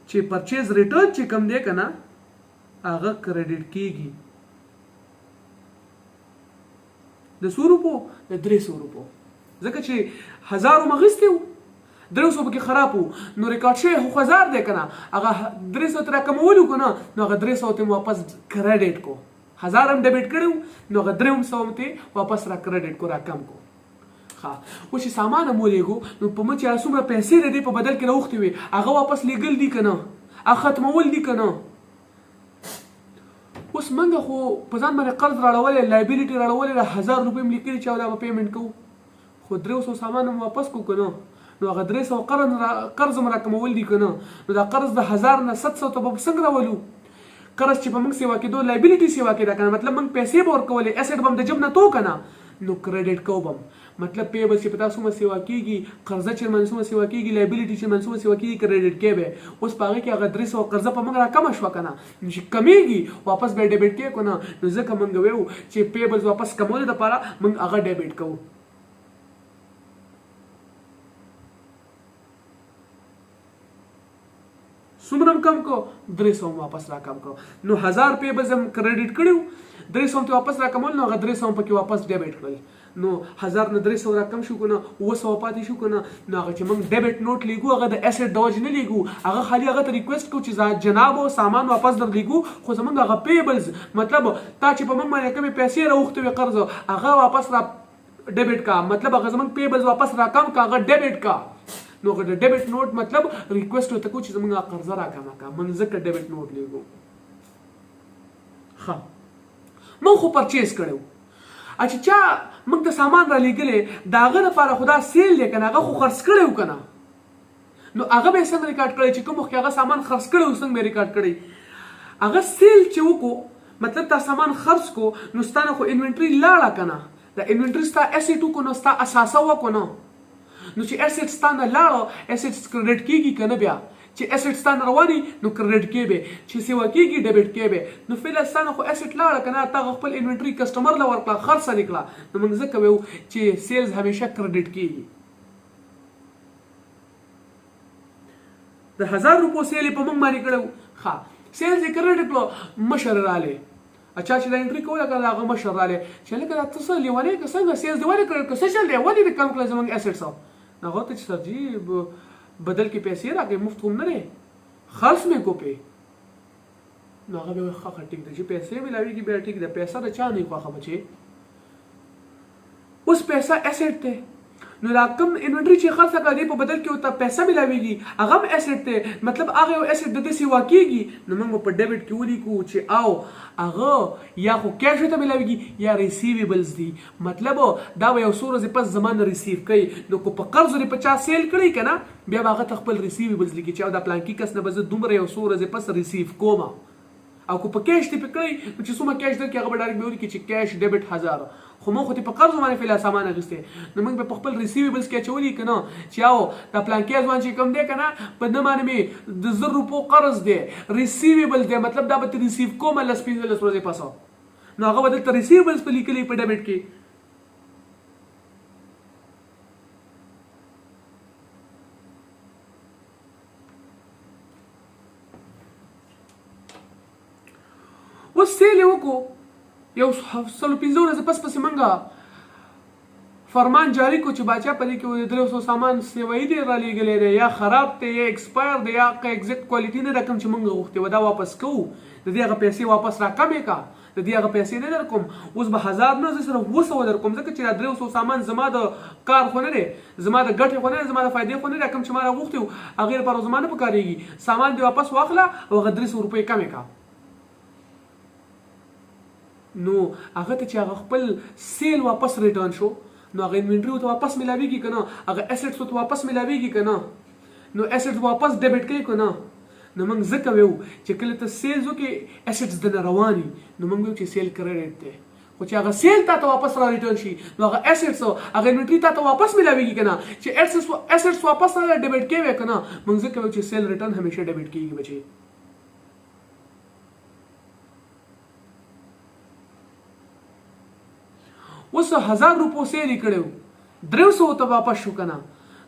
چې پرچیز ریټرن چې کوم دی که نه هغه کریډټ کېږي د 100 روپو د 300 روپو، ځکه چې 1000 مغیستی و 300 پکې خراب وو نو ریکارډ شوی خو 1000 دی که نه، هغه 300 ته راکمولو که نه نو هغه 300 ته واپس کریډټ کو، 1000 هم ډیبټ کړی وو نو هغه 300 ته واپس را کریډټ کو، را کم کو. ښه اوس چې سامان هم ولېږو نو په موږ چې څومره پیسې د دې په بدل کې راوختې وي هغه واپس لیږل دي که نه، هغه ختمول دي که نه. اوس موږ خو په ځان باندې قرض راړولی، لایبیلیټي راړولی، 1000 روپۍ هم لیکلي چې دا به پیمنټ کوو، خو 300 سامان هم واپس کوو که نه نو هغه 300 قرض هم راکمول دي که نه. نو دا قرض د 1000 نه 700 ته به څنګه راولو؟ قرض چې په موږ سیوا کېدو لایبیلیټي سیوا کېده که نه، مطلب موږ پیسې به ورکولې، اسټ به هم د جیب نه تو که نه نو کریډټ کوو به مطلب پیبل چې په تا څومره سیوا کېږي، قرضه چې من څومره سیوا کېږي، لایبیلیټي چې من څومره سیوا کېږي کریډټ کوې به. اوس په هغې کې هغه 300 قرضه په موږ را کمه شوه که نه، چې کمیږي واپس به یې ډیبټ کوې که نه نو ځکه موږ ویو چې پیبلز واپس کمولو دپاره موږ هغه ډیبټ کوو. څومره کم کو 300 واپس را کم کو نو 1000 روپۍ به زم کریډټ کړیو 300 ته واپس را کمول نو هغه 300 پکې واپس ډیبټ کړل نو 1000 نه 300 را کم شو کنه 900 پاتې شو کنه نو هغه چې موږ ډیبټ نوٹ لیکو هغه د اسټ د وجه نه لیکو هغه خالي هغه ته ریکوست کو چې جناب او سامان واپس در لیکو خو زمونږ هغه پیبلز مطلب تا چې په موږ باندې کومې پیسې راوخته وي قرض هغه واپس را ډیبټ کا مطلب هغه زمونږ پیبلز واپس را کم کا هغه ډیبټ کا نو هغه د ډیبټ نوٹ مطلب ریکوست ته کو چې زمونږ قرض را کم کا موږ ځکه ډیبټ نوٹ لیکو ها موږ خو پرچیز کړو اچھا چا موږ ته سامان را لېږلې د هغه لپاره خدا سیل دی که نه هغه خو خرڅ کړی و که نه نو هغه به یې څنګه ریکارډ کړی چې کوم وخت هغه سامان خرڅ کړی و څنګه به یې ریکارډ کړی هغه سیل چې وکړو مطلب تا سامان خرڅ کو نو ستا نه خو انوینټري لاړه که نه د انوینټري ستا اسیټ وکړو نو ستا اثاثه وکړو نو چې اسیټ ستا نه لاړه اسیټ کریډټ کېږي که نه بیا چې اسیټ ستا نه رواني نو کریډټ کې به چې سیوا کېږي ډیبټ کې به نو فعلا ستا نه خو اسیټ لاړه که نه تا خپل انوینټري کسټمر له ورکړه خرڅه نکړه نو موږ ځکه وایو چې سیلز همیشه کریډټ کېږي د 1000 روپو سیل یې په موږ باندې کړی ښه سیلز یې کریډټ کړو مشر رالی اچھا چې دا انټري کوله که د هغه مشر رالی چې لکه دا ته څه لیونی که څنګه سیلز دې ولې کړی که څه چل دی ولې دې کم کړل زموږ اسیټس هغه ته چې سر جي بدل کې پیسې راکړې مفت هم نه دی خرڅ مې کو پې نو هغه به وایي ښه ټیک ده چې پیسې ملاوېږي بیا ټیک ده پیسه د چا نه خوښه بچې اوس پیسه اسیټ دی نو دا کوم انوینټري چې خرڅه کړه دی په بدل کې ورته پیسه ملاوېږي هغه هم اسیټ دی مطلب هغه یو اسیټ د دې سیوا کېږي نو موږ په ډیبټ کې ولیکو چې او هغه یا خو کیش ته ملاوېږي یا ریسیویبلز دي مطلب دا به یو څو ورځې پس زما نه ریسیو کوي نو که په قرض دې په چا سیل کړی که نه بیا به هغه ته خپل ریسیویبلز لیکي چې او دا پلانکي کس نه به زه دومره یو څو ورځې پس ریسیو کوم او که په کیش دې پې کړی نو چې څومره کیش درکړي هغه به ډایرکټ به ولیکي چې کیش ډیبټ 1000 خو موږ خو دې په قرض باندې فعلا سامان اخیستی نو موږ به په خپل ریسیویبلز کې اچولي که نه چې او دا پلانکي ځوان چې کوم دی که نه په نه باندې مې د 1000 روپو قرض دی ریسیویبل دی مطلب دا به ته ریسیو کومه 15 ورځې پس نو هغه به دلته ریسیویبلز په لیکلي په ډیبټ کې اوس سیل یې وکړو یو 115 ورځې پس پسې موږ فرمان جاری کو چې باچا په دې کې 300 سامان سیوایي دی را لېږلی دی یا خراب دی یا ایکسپایر دی یا ایگزیکټ کوالټي نه ده کوم چې موږ غوښتې وه دا واپس کوو د دې هغه پیسې واپس را کمې کا د دې هغه پیسې نه در کوم اوس به 1000 نه زه صرف 200 در کوم ځکه چې دا 300 سامان زما د کار خو نه دی زما د ګټې خو نه دی زما د فایدې خو نه دی کوم چې ما راغوښتي وو هغې لپاره زما نه پکارېږي سامان دې واپس واخله او هغه 300 روپۍ کمې کا نو هغه ته چې هغه خپل سیل واپس ریټرن شو نو هغه انوینټري ته واپس ملاوېږي که نه هغه اسیټس ته واپس ملاوېږي که نه نو اسیټس واپس ډیبټ کوي که نه نو موږ ځکه ویو چې کله ته سیلز وکړې اسیټس د نه رواني نو موږ ویو چې سیل کریډټ دی خو چې هغه سیل تا ته واپس را ریټرن شي نو هغه اسیټس هغه انوینټري تا ته واپس ملاوېږي که نه چې اسیټس واپس را ډیبټ کوي که نه موږ ځکه ویو چې سیل ریټرن همیشه ډیبټ کېږي بچې اوس 1000 روپو سیل یې کړی و 300 ته واپس شو که نه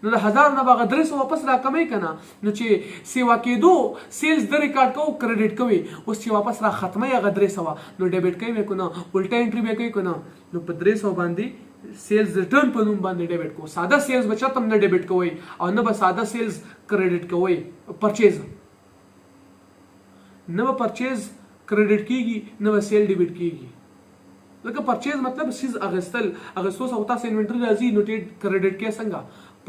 نو د 1000 نه به هغه 300 واپس را کمی که نه نو چې سیوا کېدو سیلز د ریکارډ کوو کریډټ کوي اوس چې واپس را ختموي هغه 300 نو ډیبټ کوي که نه الټه انټري به کوي که نه نو په 300 باندې سیلز ریټرن په نوم باندې ډیبټ کوو ساده سیلز به چاته هم نه ډیبټ کوئ او نه به ساده سیلز کریډټ کوئ پرچیز نه به پرچیز کریډټ کېږي نه به سیل ډیبټ کېږي ځکه پرچیز مطلب سیز اغستو څخه تاسو انوینټري راځي نو کریډټ کې څنګه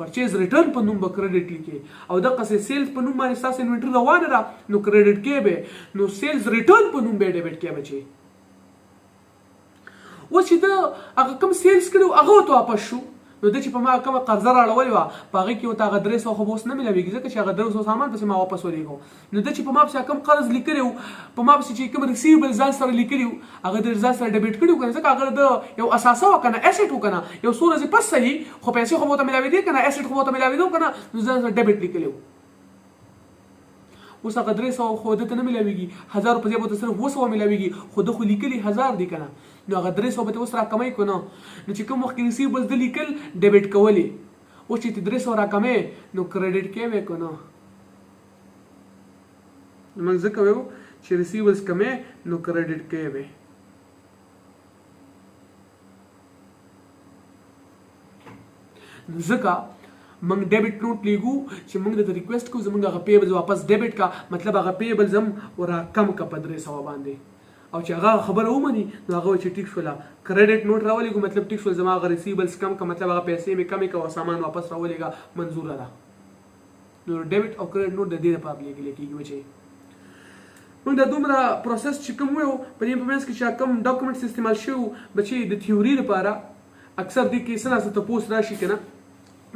پرچیز ریټرن په نوم به کریډټ لیکي او دغسې سیلز په نوم باندې ستاسو انوینټري روانه ده نو کریډټ کې به نو سیلز ریټرن په نوم به ډیبټ کې بچي اوس چې ده هغه کوم سیلز کړي هغه ورته واپس شو نو د چې په ما کومه قرضه راړولې وه په هغې کې ورته هغه 300 خو به اوس نه ملاوېږي ځکه چې هغه 300 سامان پسې ما واپس ولېږو نو د چې په ما پسې کوم قرض لیکلی و په ما پسې چې کوم ریسیوبل ځان سره لیکلي و هغه د ځان سره ډیبټ کړي و که نه ځکه هغه د یو اثاثه وه که نه اسیټ و که نه یو څو ورځې پس صحیح خو پیسې خو به ورته ملاوېدې که نه اسیټ خو به ورته ملاوېدو که نه نو ځان سره ډیبټ لیکلی و اوس هغه 300 خو ده ته نه ملاوېږي 1000 په ځای به ورته صرف 200 ملاوېږي خو ده خو لیکلي 1000 دي که نه نو هغه 300 به ته اوس راکموي که نه نو چې کوم وخت کې ریسیوبلز ده لیکل ډیبټ کولې اوس چې ته 300 راکمې نو کریډټ کوې که نه موږ ځکه وایو چې ریسیولز کمې نو کریډټ کې وي. ځکه موږ ډیبټ نوٹ لیکو چې موږ د ریکوست کو زموږ هغه پیبلز واپس ډیبټ کا مطلب هغه پیبلز هم ورا کم کا په 300 باندې او چې هغه خبره ومني نو هغه چې ټیک شولا کریډټ نوٹ راولې کو مطلب ټیک شول زما هغه ریسیبلز کم کا مطلب هغه پیسې مې کمې کا او سامان واپس راولېګا منظور ده. نو ډیبټ او کریډټ نوٹ د دې لپاره لیکيږي چې موږ د دومره پروسس چې کوم وو په دې په منځ کې چې کوم ډاکومېنټس استعمال شو بچي د تھیوري لپاره اکثر دې کې څه ته پوس راشي کنه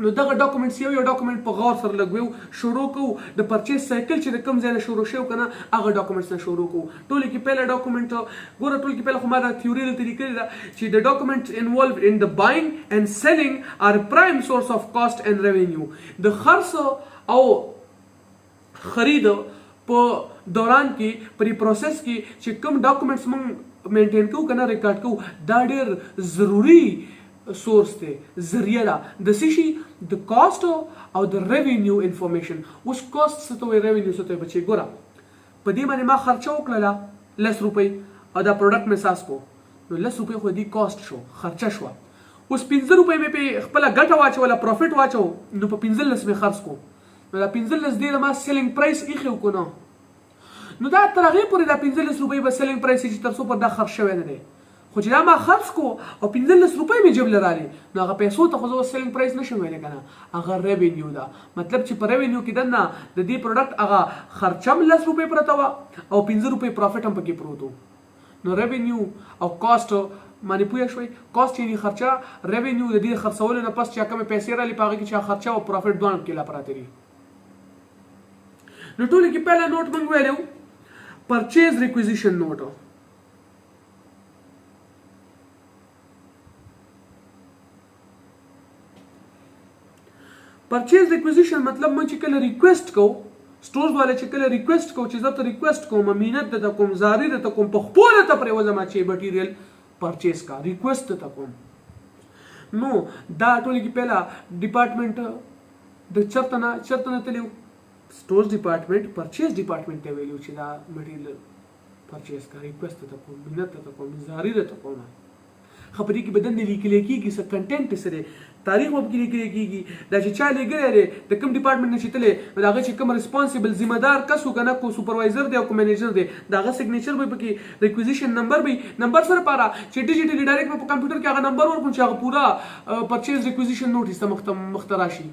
نو دغه ډاکومېنټس یو ډاکومېنټ په غور سره لګوي شروع کو د پرچیز سایکل چې د کوم ځای نه شروع شو کنه هغه ډاکومېنټس نه شروع کو ټول کې پهله ډاکومېنټ ګوره ټول کې پهله خو ما د تھیوري د طریقې دا چې د ډاکومېنټس انوالوډ ان د باینګ اند سیلینګ ار پرایم سورس اف کاست اند ریونیو د خرڅ او خرید په دوران کې پرې پروسس کې چې کوم ډاکومېنټس موږ مینټین کوو کنه ریکارډ کوو دا ډېر ضروری سورس دی ذریعہ ده د سشي د کاست او د ریونیو انفارمیشن. اوس کاست څه ته وایي ریونیو څه ته وایي بچي ګوره په دې باندې ما خرچه وکړله 10 روپۍ او دا پروډکټ مې ساس کو نو 10 روپۍ خو دې کاست شو خرچه شو. اوس 15 روپۍ مې په خپل ګټه واچوله پروفیټ واچو نو په 15 مې خرڅ کو نو دا 15 دې ما سیلینګ پرایس ایخو کو نو دا تر هغې پورې دا 15 روپۍ به سیلینګ پرایس چې تر څو پر دا خرڅ شوی نه دی خو چې دا ما خرڅ کو او 15 روپۍ مې جیب لرالې نو هغه پیسو ته خو زه سیلینګ پرایس نشم ویلی کنه هغه ریونیو ده مطلب چې په ریونیو کې دننه د دې پروډکټ هغه خرچه هم 10 روپۍ پرته وه او 15 روپۍ پروفیټ هم پکې پروت و. نو ریونیو او کاست باندې پوه شوئ کاست یعنې خرچه ریونیو د دې خرڅولو نه پس چې کومې پیسې رالي په هغې کې چې خرچه او پروفیټ دواړه پکې لا پراته دي. نو ټولو کې پهله نوټ موږ ویلی پرچیز ریکویزیشن نوټ پرچیز ریکویزیشن مطلب موږ چې کله ریکویسټ کو سټورز والے چې کله ریکویسټ کو چې زه ته ریکویسټ کوم مینت ته کوم زاری ته کوم په خپل ته پرې وځم چې مټیریل پرچیز کا ریکویسټ ته کوم نو دا ټول کې پهلا ډپارټمنټ د چرته تلو stores department purchase department ته ویلو چې دا مټیریل پرچیز کا ریکوست ته کوم مینت ته کوم زاری ته کوم خبرې کې بدن لیکل کېږي څه کنټینټ سره تاریخ وب کې لیکل کېږي دا چې چا لګره د کوم ډپارټمنټ نشیتلې دا چې کوم ریسپانسیبل ذمہ دار کس وګنه کو سپروایزر دی او کو منیجر دی داغه سیګنیچر به پکې ریکویزیشن نمبر به نمبر سره پاره چې ډیجیټلی ډایرکټ په کمپیوټر کې هغه نمبر ورکړو چې هغه پورا پرچیز ریکویزیشن نوټیس ته مخترع شي.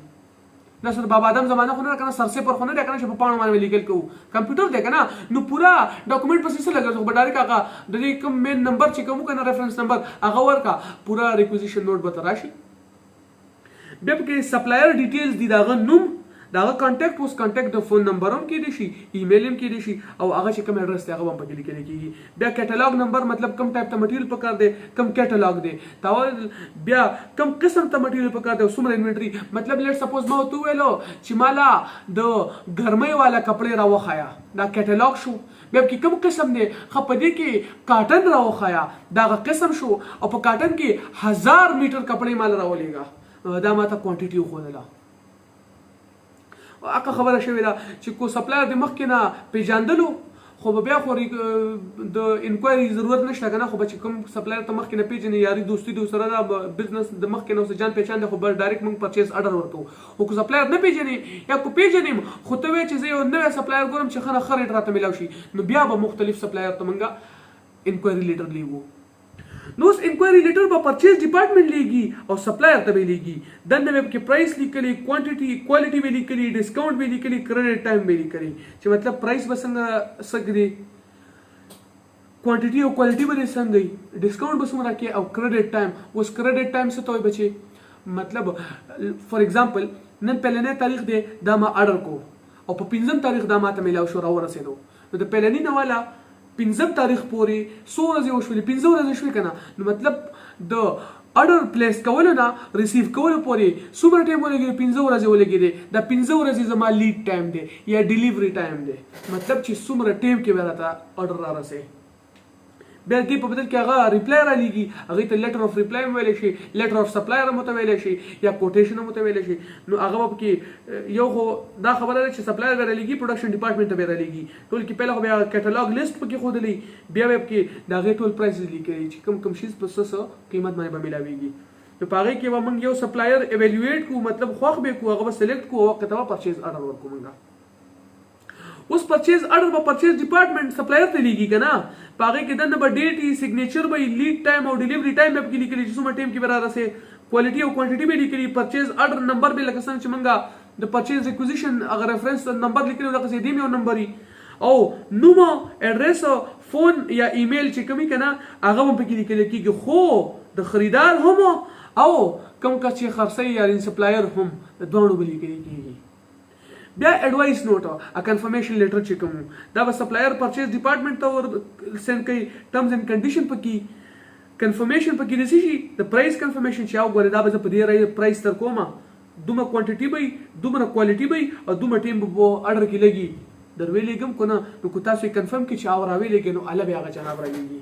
دا سره بابا آدم زمانہ خو نه کنه سرسه پر خو نه کنه چې په پاڼو باندې لیکل کوو کمپیوټر دی کنه نو پورا ډاکومېنټ پسې څه لګا خو ډایرکټ هغه د دې کوم مین نمبر چې کوم کنه ریفرنس نمبر هغه ورکا پورا ریکویزیشن نوٹ به تراشي. بیا کې سپلایر ډیټیلز دي داغه نوم داغه کانټیکټ اوس کانټیکټ د فون نمبر هم کې دي شي ایمیل هم کې دي شي او هغه چې کوم ایډرس دی هغه هم پکې لیکل کېږي. بیا کیټالاګ نمبر مطلب کوم ټایپ ته مټیریل پکار دی کوم کیټالاګ دی تا بیا کوم قسم ته مټیریل پکار دی څومره انوینټری مطلب لیټ سپوز ما تو ویلو چې مالا د ګرمۍ والا کپڑے راوخایا دا کیټالاګ شو. بیا کې کوم قسم دی خپدې کې کاټن راوخایا دا قسم شو او په کاټن کې 1000 میټر کپڑے مال راولېګا دا ماته کوانټیټي خوده اکه خبره شوې ده چې کو سپلایر د مخ کې نه پیژاندلو خو بیا خو د انکوایري ضرورت نشته کنه خو چې کوم سپلایر ته مخ کې نه پیژنې یاري دوستي د سره د بزنس د مخ کې نه جان پہچان خو بل ډایرکټ موږ پرچیز اډر ورکو او کو سپلایر نه پیژنې یا کو پیژنې خو ته وې چې زه یو نوې سپلایر ګورم چې خنه خرید راته ملاوي شي نو بیا به مختلف سپلایر ته موږ انکوایري لیټر لیږو. نو اس انکوایری لیټر په پرچیز ډپارټمنټ لیږي او سپلایر ته به لیږي دنه به کې پرایس لیکلي کوانټیټي کوالټي به لیکلي ډیسکاونټ به لیکلي کریډټ ټایم به لیکلي چې مطلب پرایس به څنګه سګري کوانټیټي او کوالټي به څنګه ډیسکاونټ به څومره کې او کریډټ ټایم اوس کریډټ ټایم څه ته وایي بچي مطلب فار ایگزامپل نن پهلنې تاریخ دی دا ما اډر کو او په 15 تاریخ دا ماته ملاو شو را ورسېدو نو د پهلنې نه والا 15 تاریخ پورې 100 ورځې وشولې 15 ورځې شوې کنه نو مطلب د اډر پلیس کولو نه ریسیو کولو پورې څومره ټایم ولګي 15 ورځې ولګي دا 15 ورځې زما لیډ ټایم دی یا ډیلیوري ټایم دی مطلب چې څومره ټایم کې ورته اډر را رسې. بیا دې په بدل کې هغه ریپلای را لېږي، هغې ته لیټر اف ریپلای هم ویلی شي، لیټر اف سپلای هم ورته ویلی شي، یا کوټیشن هم ورته ویلی شي. نو هغه به پکې یو خو دا خبره ده چې سپلای به را لېږي، پروډکشن ډپارټمنټ ته به را لېږي، ټول کې پهله خو بیا کیټالاګ لیست پکې ښودلی، بیا به پکې د هغې ټول پرایسز لیکلی چې کوم شیز په څه قیمت باندې به میلاویږي. نو په هغې کې به موږ یو سپلایر ایویلویټ کړو، مطلب خوښ به کړو، هغه به سلیکټ کړو، هغه ته به پرچیز اډر ورکړو موږ. اوس پرچیز اډر به پرچیز ډپارټمنټ سپلایر ته لیږي که نه، په هغې کې دننه به ډیټ وي، سګنیچر به وي، لیډ ټایم او ډیلیوري ټایم به پکې لیکلي چې څومره ټایم کې به رارسې، کوالټي او کوانټټي به لیکلي، پرچیز اډر نمبر به لکه څنګه چې موږ د پرچیز ریکوزیشن هغه ریفرنس نمبر لیکلي دغسې دې یو نمبر وي، او نوم، اډرس، فون یا ایمیل چې کوم وي که نه هغه هم پکې لیکلی کېږي، خو د خریدار هم او کوم کس چې خرڅوي یا سپلایر هم د دواړو به لیکلی کېږي. بیا ایڈوایس نوټ ا کنفرمیشن لیټر چې کوم دا به سپلایر پرچیز ډپارټمنټ ته ور سند کوي، ټرمز اینڈ کنډیشن پکې کنفرمیشن پکې د څه شي د پرایس کنفرمیشن چې او ګورې دا به زه په دې پرایس تر کومه، دومره کوانټټي به وي، دومره کوالټي به وي، او دومره ټایم به په اډر کې لګي در ویلېږم که نه. نو که تاسو یې کنفرم کړئ چې او راویلېږئ نو هله بیا هغه جناب رالیږي.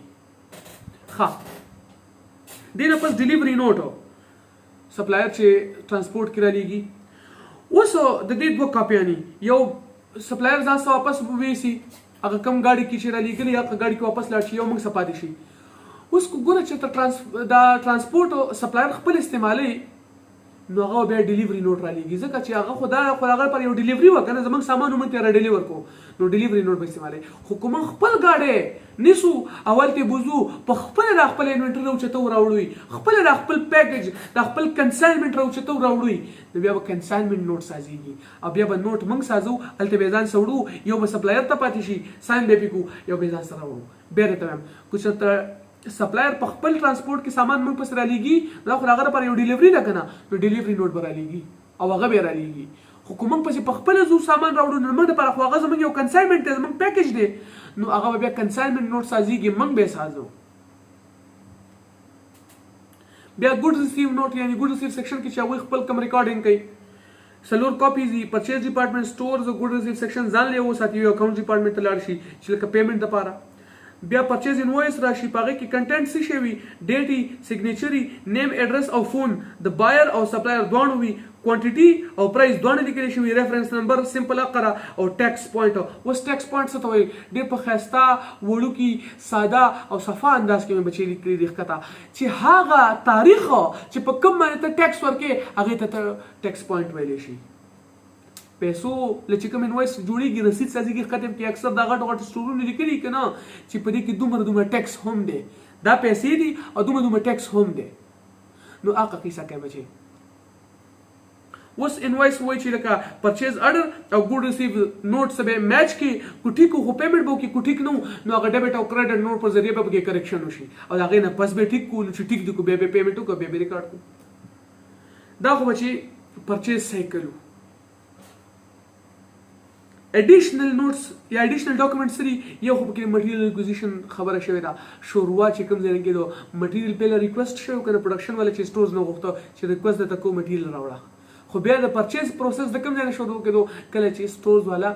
ښه دې نه پس ډیلیوري نوټ سپلایر چې ټرانسپورټ کې رالیږي. اوس د دې دوه کاپیانې، یو سپلایر ځان څه واپس وویسي، هغه کم ګاډي کې چې رالیږلي هغه ګاډي کې واپس لاړ شي، یو موږ څه پاتې شي. اوس که ګوره چې دا ټرانسپورټ سپلایر خپل استعمالوي نو هغه بیا ډیلیوري نوټ رالیږي، ځکه چې هغه خو هغه پر یو ډیلیوري وه که نه، زموږ سامان موږ ته را ډیلیور کړو نو ډیلیوري نوټ به استعمالوي. خو که موږ خپل ګاډی نیسو او هلته بوځو، په خپله دا خپل انوینټري راوچته راوړوي، خپله دا خپل پیکج دا خپل کنساینمنټ راوچته راوړوي، نو بیا به کنساینمنټ نوټ سازېږي، او بیا به نوټ موږ سازو، هلته به یې ځان سره وړو، یو به سپلایر ته پاتې شي ساین به یې پې کړو، یو به یې ځان سره وړو. بیا درته وایم که چېرته سپلایر په خپل ترانسپورټ کې سامان موږ پسې رالیږي دا خو هغه لپاره یو ډیلیوري ده که نه، نو ډیلیوري نوټ به رالیږي او هغه به یې رالیږي. خو که موږ پسې په خپله ځو سامان راوړو نو موږ دپاره خو هغه زموږ یو کنساینمنټ دی، زموږ پیکج دی، نو هغه به بیا کنساینمنټ نوټ سازېږي، موږ به یې سازو. بیا ګوډ ریسیو نوټ یعنې ګوډ ریسیو سیکشن کې چې هغوی خپل کم ریکارډینګ کوي، 4 کاپیز دي، پرچیز ډپارټمنټ سټورز او ګوډ ریسیو سیکشن ځان له وساتي، یو اکاونټ ډپارټمنټ ته لاړ شي چې لکه پیمنټ دپاره. بیا پرچیز انوایس راشي، په هغې کې کنټینټ څه شی وي، ډیټ وي، سګنیچر وي، نیم ایډرس او فون د بایر او سپلایر دواړو وي، کوانټټي او پرایس دواړه لیکلی شوي، ریفرنس نمبر سمپل اقره او ټیکس پوینټ. اوس ټیکس پوینټ څه ته وایي، ډېر په ښایسته وړوکي ساده او صفا انداز کې مې بچې لیکلي دي ښکته چې هغه تاریخ چې په کوم باندې ته ټیکس ورکې هغې ته ټیکس پوینټ ویلی شي. پیسو له چې کوم انوایس جوړېږي رسید سازېږي ښکته کې اکثر دا غټ غټ سټورونه لیکلي که نه چې په دې کې دومره ټیکس هم دی، دا پیسې دي او دومره ټیکس هم دی. نو هغه قیصه کوي بچې. اوس انوایس وایي چې لکه پرچیز اډر او ګوډ ریسیو نوټ سره به میچ کړي، که ټیک خو پیمنټ به وکړي، که ټیک نه نو هغه ډیبټ او کریډټ نوټ په ذریعه به پکې کریکشن وشي، او د هغې نه پس به ټیک کړو چې ټیک دي کړو، بیا به پیمنټ وکړو، بیا به ریکارډ کړو. دا خو بچې پرچیز سایکل و. ایډیشنل نوټس یا ایډیشنل ډاکومنټس سری یو خو پکې مټیریل ریکوزیشن خبره شوې ده، شوروا چې کوم ځای کېدو مټیریل پهله ریکویسټ شوی که نه پروډکشن والا چې سټورز نه غوښته چې ریکویسټ درته کوم مټیریل راوړه، خو بیا د پرچیز پروسس د کوم ځای نه شروع کېدو کله چې سټورز والا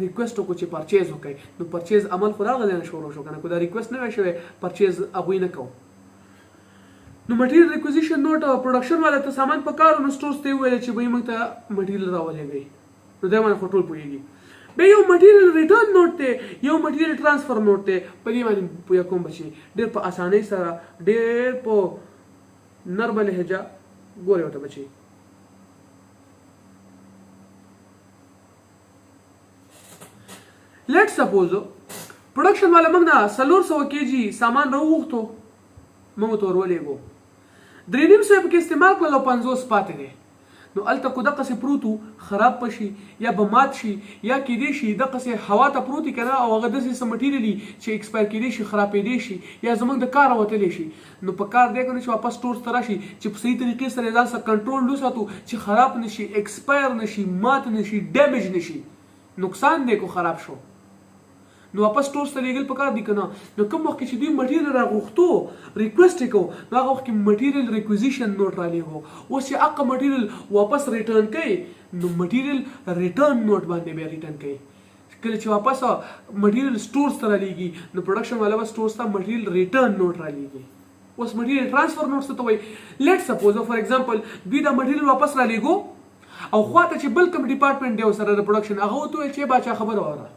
ریکویسټ وکړو چې پرچیز وکړئ، نو پرچیز عمل خو هغه ځای نه شروع شو که نه، که دا ریکویسټ نه وی شوی پرچیز هغوی نه کوو. نو مټیریل ریکوزیشن نوټ او پروډکشن والا ته سامان په کار نو سټورز ته یې وویل چې بهی موږ ته مټیریل راولېږئ، نو دی باندې خو ټول پوهېږي. بیا یو مټیریل ریټرن نوټ دی، یو مټیریل ټرانسفر نوټ دی، په دې باندې پوه کوم بچي ډېر په اسانۍ سره ډېر په نرمه لهجه ګورئ ورته بچي. لیټ سپوز پروډکشن والا موږ نه 400 kg سامان راوغوښتو، موږ ته ور ولېږو، 350 پکې استعمال کړل او 50 پاتې دی، نو هلته که دقسې پروت و خراب به شي یا به مات شي یا کیدی شي دقسې هوا ته پروت وي که نه او هغه داسې څه مټیریل وي چې ایکسپایر کیدی شي، خرابېدی شي یا زموږ د کاره وتلی شي، نو په کار دی که نه چې واپس سټورز ته راشي چې په صحیح طریقې سره یې ځان سره کنټرول وساتو چې خراب نه شي، ایکسپایر نه شي، مات نه شي، ډیمیج نه شي، نقصان دی که خراب شو نو واپس سټورز ته لیږل پکار دي که نه. نو کوم وخت کې چې دوی مټیریل راغوښتو ریکویسټ یې کوو نو هغه وخت کې مټیریل ریکوزیشن نوټ رالیږو. اوس چې هغه مټیریل واپس ریټرن کوي نو مټیریل ریټرن نوټ باندې بیا ریټرن کوي. کله چې واپس مټیریل سټورز ته رالیږي نو پروډکشن والا به سټورز ته مټیریل ریټرن نوټ رالیږي. اوس مټیریل ترانسفر نوټ څه ته وایي؟ لیټ سپوز فار ایگزامپل دوی دا مټیریل واپس رالیږو او خواته چې بل کوم ډپارټمنټ دی سره د پروډکشن هغه ورته ویل چې باچا خبره وره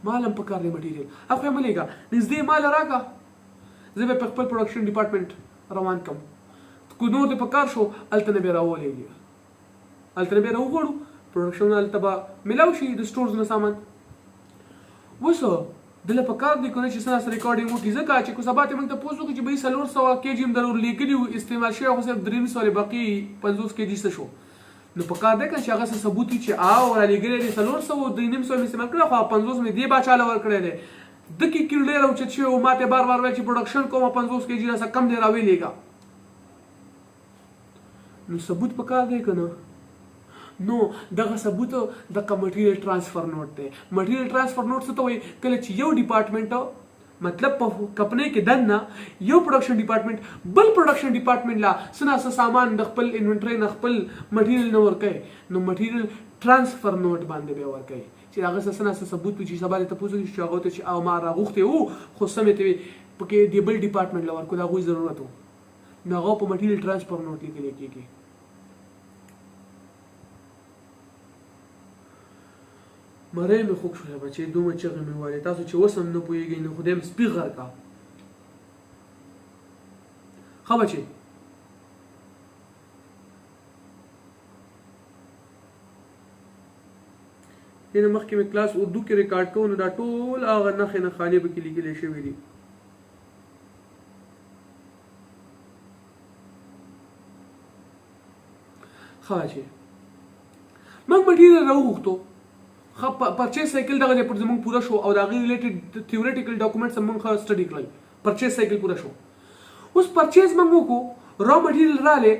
مال هم پکار دی مټیریل هغه یې ملیږه نږدې مال راکړه زه به په خپل پروډکشن ډپارټمنټ روان کړم کو نور دې پکار شو هلته نه به راولېږي هلته نه به راوغواړو پروډکشن هلته به میلاو شي د سټورز نه سامان. اوس دله پکار دی کنه چې سره ریکارډینګ وکړي ځکه چې کو سبا ته موږ ته پوښتنه وکړي چې به 400 کېجی هم ضرور لیکلي استعمال شوی خو صرف 300 باقي 50 کېجی څه شو نو پکار دی چې هغه څه ثبوت وي چې ولا لیکلي دي 400 300 استعمال کړه خو 50 مې دی باچاله ورکړی دی د کې کیلډر او چې شو ماته بار بار وایي چې پروډکشن کوم 50 کېجی را کم دی راوي لیګا نو ثبوت پکار دی کنه نو دغه ثبوت د مټیریل ترانسفر نوٹ دی. مټیریل ترانسفر نوٹ څه ته وایي؟ کله چې یو ډپارټمنټ مطلب په کمپنۍ کې دننه یو پروډکشن ډپارټمنټ بل پروډکشن ډپارټمنټ لا څه سامان د خپل انوینټری نه خپل مټیریل نه ورکوي نو مټیریل ترانسفر نوٹ باندې به ورکوي چې هغه څه ثبوت وي چې سبا ته پوښتنه چې هغه ته چې ما راغوښتې وو خو سمې ته پکې د بل ډپارټمنټ لا ورکو دا غوي ضرورت وو نو هغه په مټیریل ترانسفر نوٹ لیکل کېږي. مری مې خوږ شوی بچې دومره چغې مې والې تاسو چې اوس هم نه پوهېږئ نو خدای مې سپي غر کا ښه بچې دې نه مخکې مې کلاس اردو کې ریکارډ کوو نو دا ټول هغه نښې نښانې پکې لیکلې شوي دي. ښه بچې موږ مټیریل راوغوښتو پرچیز سایکل دغه پر زمونږ پوره شو او د هغې ریلیټډ تھیوریټیکل ډاکومنټس هم موږ سټډي کړل پرچیز سایکل پوره شو. اوس پرچیز موږ وکړو را مټیریل راغلی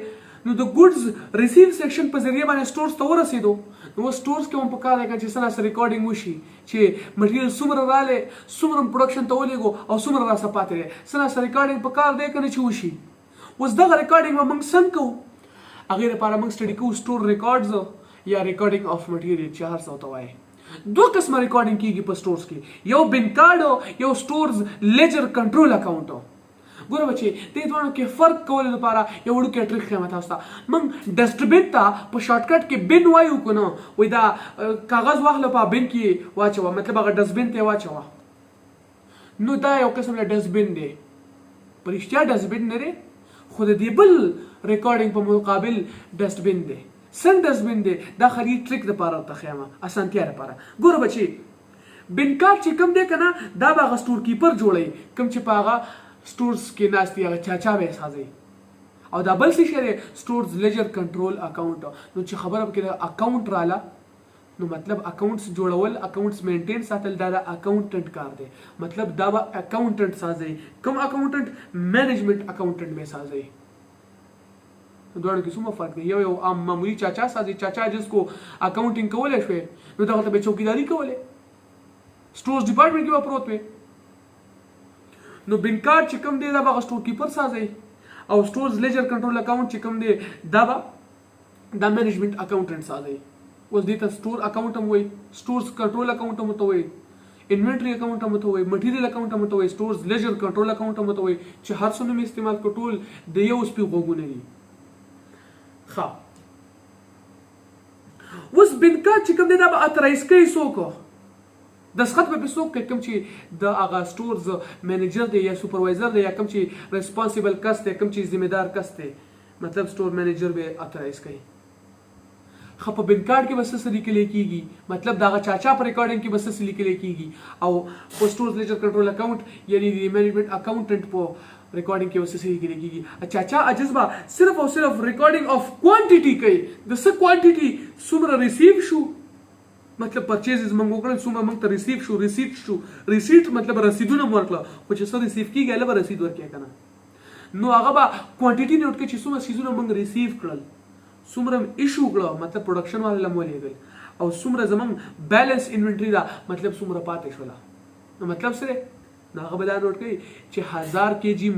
نو د ګوډز ریسیو سیکشن په ذریعه باندې سټورز ته ورسېدو نو سټورز کې هم پکار دی چې څه ریکارډینګ وشي چې مټیریل څومره راغلی څومره پروډکشن ته ولېږو او څومره راسه پاتې دی څه ریکارډینګ پکار دی که نه چې وشي. اوس دغه ریکارډینګ به موږ څنګه کوو هغې لپاره موږ سټډي کوو سټور ریکارډز یا ریکارډینګ اف مټیریل چې هر څه ورته وایي. دو قسمه ریکارډینګ کیږي په سټورز کې یو بن کارډ یو سټورز لیجر کنټرول اکاونټ. ګوره بچې دې دوانو کې فرق کولو لپاره یو وړوکی ټریک ښیم تاسو ته. موږ ډسټبن ته په شارټکټ کې بن وایو که نه وایي دا کاغذ واخله په بن کې واچوه مطلب هغه ډسټبن ته یې واچوه نو دا یو قسم له ډسټبن دی په رښتیا ډسټبن نه دی خو د دې بل ریکارډینګ په مقابل ډسټبن دی. څنګه ډسټبن دی دا خالي ټریک دپاره ورته ښیم اسانتیا دپاره. ګوره بچې بن کارډ چې کوم دی که نه دا به هغه سټور کیپر جوړوي کوم چې په هغه سټورز کې ناست وي هغه چاچا به یې سازوي او دا بل څه شی دی سټورز لیجر کنټرول اکاونټ. نو چې خبره پکې د اکاونټ راله نو مطلب اکاونټس جوړول اکاونټس مینټین ساتل دا د اکاونټنټ کار دی مطلب دا به اکاونټنټ سازوي کوم اکاونټنټ مینجمنټ اکاونټنټ به سازوي. دوړو کې څومره فرق دی یو عام معمولی چاچا سازي چاچا جس کو اکاونټینګ کولی شوی نو دغه ته به چوکیداری کولی سټورز ډپارټمنټ کې به پروت وی نو بن کارډ چې کوم دی دا به سټور کیپر سازي او سټورز لیجر کنټرول اکاونټ چې کوم دی دا به دا مینجمنټ اکاونټنټ سازي. اوس دې ته سټور اکاونټ هم وایي سټورز کنټرول اکاونټ هم ورته وایي انوینټري اکاونټ هم ورته وایي مټیریل اکاونټ هم ورته وایي سټورز لیجر کنټرول اکاونټ هم ورته وایي چې هر څه نوم استعمال کړو ټول د یو سپي غوږونه دي. ښه اوس بن کارډ چې کوم دی دا به اترایز کوي څوک دستخط به پې څوک کوي کوم چې د هغه سټورز مینیجر دی یا سوپروایزر دی یا کوم چې ریسپانسیبل کس دی کوم چې ذمہدار کس دی مطلب سټور مینیجر به اترایز کوي. ښه په بن کارډ کې به څه لیکلی کېږي مطلب د هغه چاچا په ریکارډینګ کې به څه لیکلی کېږي او په سټورز لیجر کنټرول اکاونټ یعنی د مینجمنټ اکاونټنټ په ریکارډینګ کې اوس څه لیکل کېږي چاچا عجز به صرف او صرف ریکارډینګ اف کوانټیټي کوي د څه کوانټیټي څومره ریسیو شو مطلب پرچیزز موږ وکړل څومره موږ ته ریسیو شو ریسیټ مطلب رسیدونه مو ورکړه خو چې څه ریسیو کېږي هله به رسید ورکړي که نه نو هغه به کوانټیټي نوټ کړي چې څومره څیزونه موږ ریسیو کړل څومره ایشو کړه مطلب پروډکشن والا له مو ولېږل او څومره زموږ بیلنس انوینټري ده مطلب څومره پاتې شوله نو مطلب څه دی نو هغه به دا نوټ کوي چې 1000 کېجي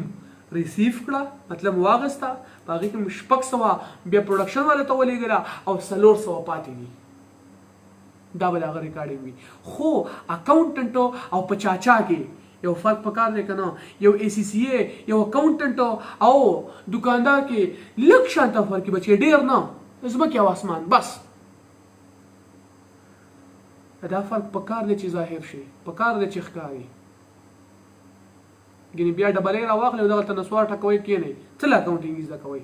ریسیو کړه مطلب واغسته په هغې کې 600 بیا پروډکشن والا ته ولېږله او 400 پاتې دي دا به د هغه ریکارډینګ وي. خو اکاونټنټ او په چاچا کې یو فرق پکار دی که نه. یو ای سی سی ای یو اکاونټنټ او دکاندار کې لږ شانته فرق بچي، ډېر نه، ځمکې او اسمان بس. دا فرق پکار دی چې ظاهر شي، پکار دی چې ښکاري. ګینې بیا ډبلې راواخلئ او دغلته نسوار ټکوئ کښېنئ، څه له اکاونټینګ زده کوئ.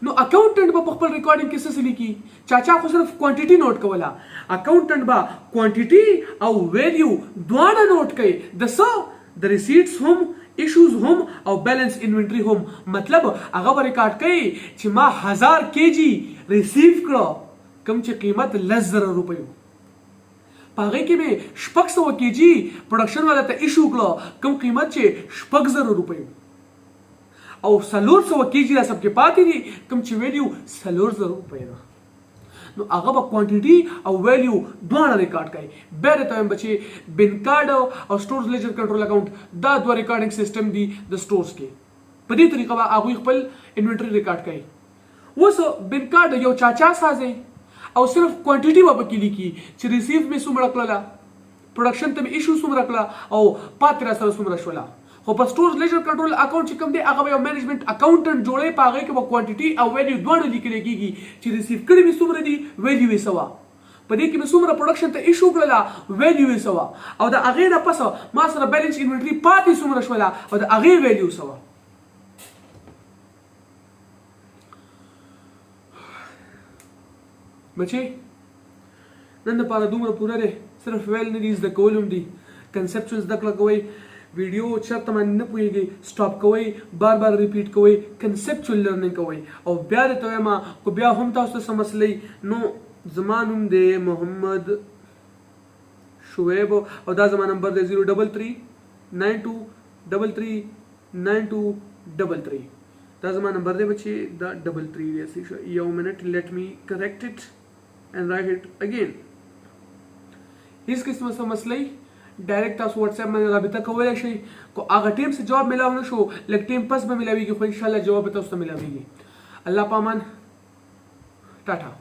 نو اکاونټنټ به په خپل ریکارډینګ کې څه لیکي؟ چاچا خو صرف کوانټیټي نوٹ کوله، اکاونټنټ به کوانټیټي او ویلیو دواړه نوٹ کوي. د څه؟ د ریسیټس هم، ایشوز هم او بیلنس انوینټري هم. مطلب هغه به ریکارډ کوي چې ما 1000 kg ریسیو کړه، کوم چې قیمت 10,000 روپۍ و. په هغې کې مې 600 kg پروډکشن والا ته ایشو کړه، کوم قیمت چې 6,000 روپۍ و. او 400 kg را سب کې پاتې دي، کوم چې ویلیو 4,000 روپۍ ده. نو هغه به کوانټیټي او ویلیو دواړه ریکارډ کوي. بیا درته وایم بچې بن کارډ او سټورز لیجر کنټرول اکاونټ دا دوه ریکارډینګ سیسټم دي د سټورز کې. په دې طریقه به هغوی خپل انوینټري ریکارډ کوي. اوس بن کارډ یو چاچا سازي او صرف کوانټیټي به پکې لیکي چې ریسیو مې څومره کړله، پروډکشن ته مې ایشو څومره کړله او پاتې را سره څومره شوله. خو په سټورز لیجر کنټرول اکاونټ چې کوم دی هغه به یو مینجمنټ اکاونټنټ جوړوي، په هغې کې به کوانټیټي او ویلیو دواړه لیکل کېږي چې ریسیو کړي مې څومره دي، ویلیو یې څه وه، په دې کې مې څومره پروډکشن ته ایشو کړله، ویلیو یې څه وه، او د هغې نه پس ما سره بیلنس انوینټري پاتې څومره شوله او د هغې ویلیو څه وه. بچې نن دپاره دومره پوره دی، صرف ویل نه دي، زده کول هم دي. کنسپچوال زده کړه کوئ، ویډیو چېرته باندې نه پوهېږئ سټاپ کوئ، بار بار ریپیټ کوئ، کنسپچوال لرنینګ کوئ. او بیا درته وایم که بیا هم تاسو ته څه مسلې نو زما نوم دی محمد شعیب او دا زما نمبر دی 03392339233. دا زما نمبر دی بچې، دا 33 دی. یو منټ، لیټ می کریکټ اټ and write it again. هیڅ قسمه څه مسلې ډایرکټ تاسو واتس اپ باندې رابطه کولی شئ. کو هغه ټیم څه جواب میلاو نه شو، لږ ټیم پس به میلاویږي، خو انشاءالله جواب به تاسو ته میلاویږي. الله پامان، ټاټا.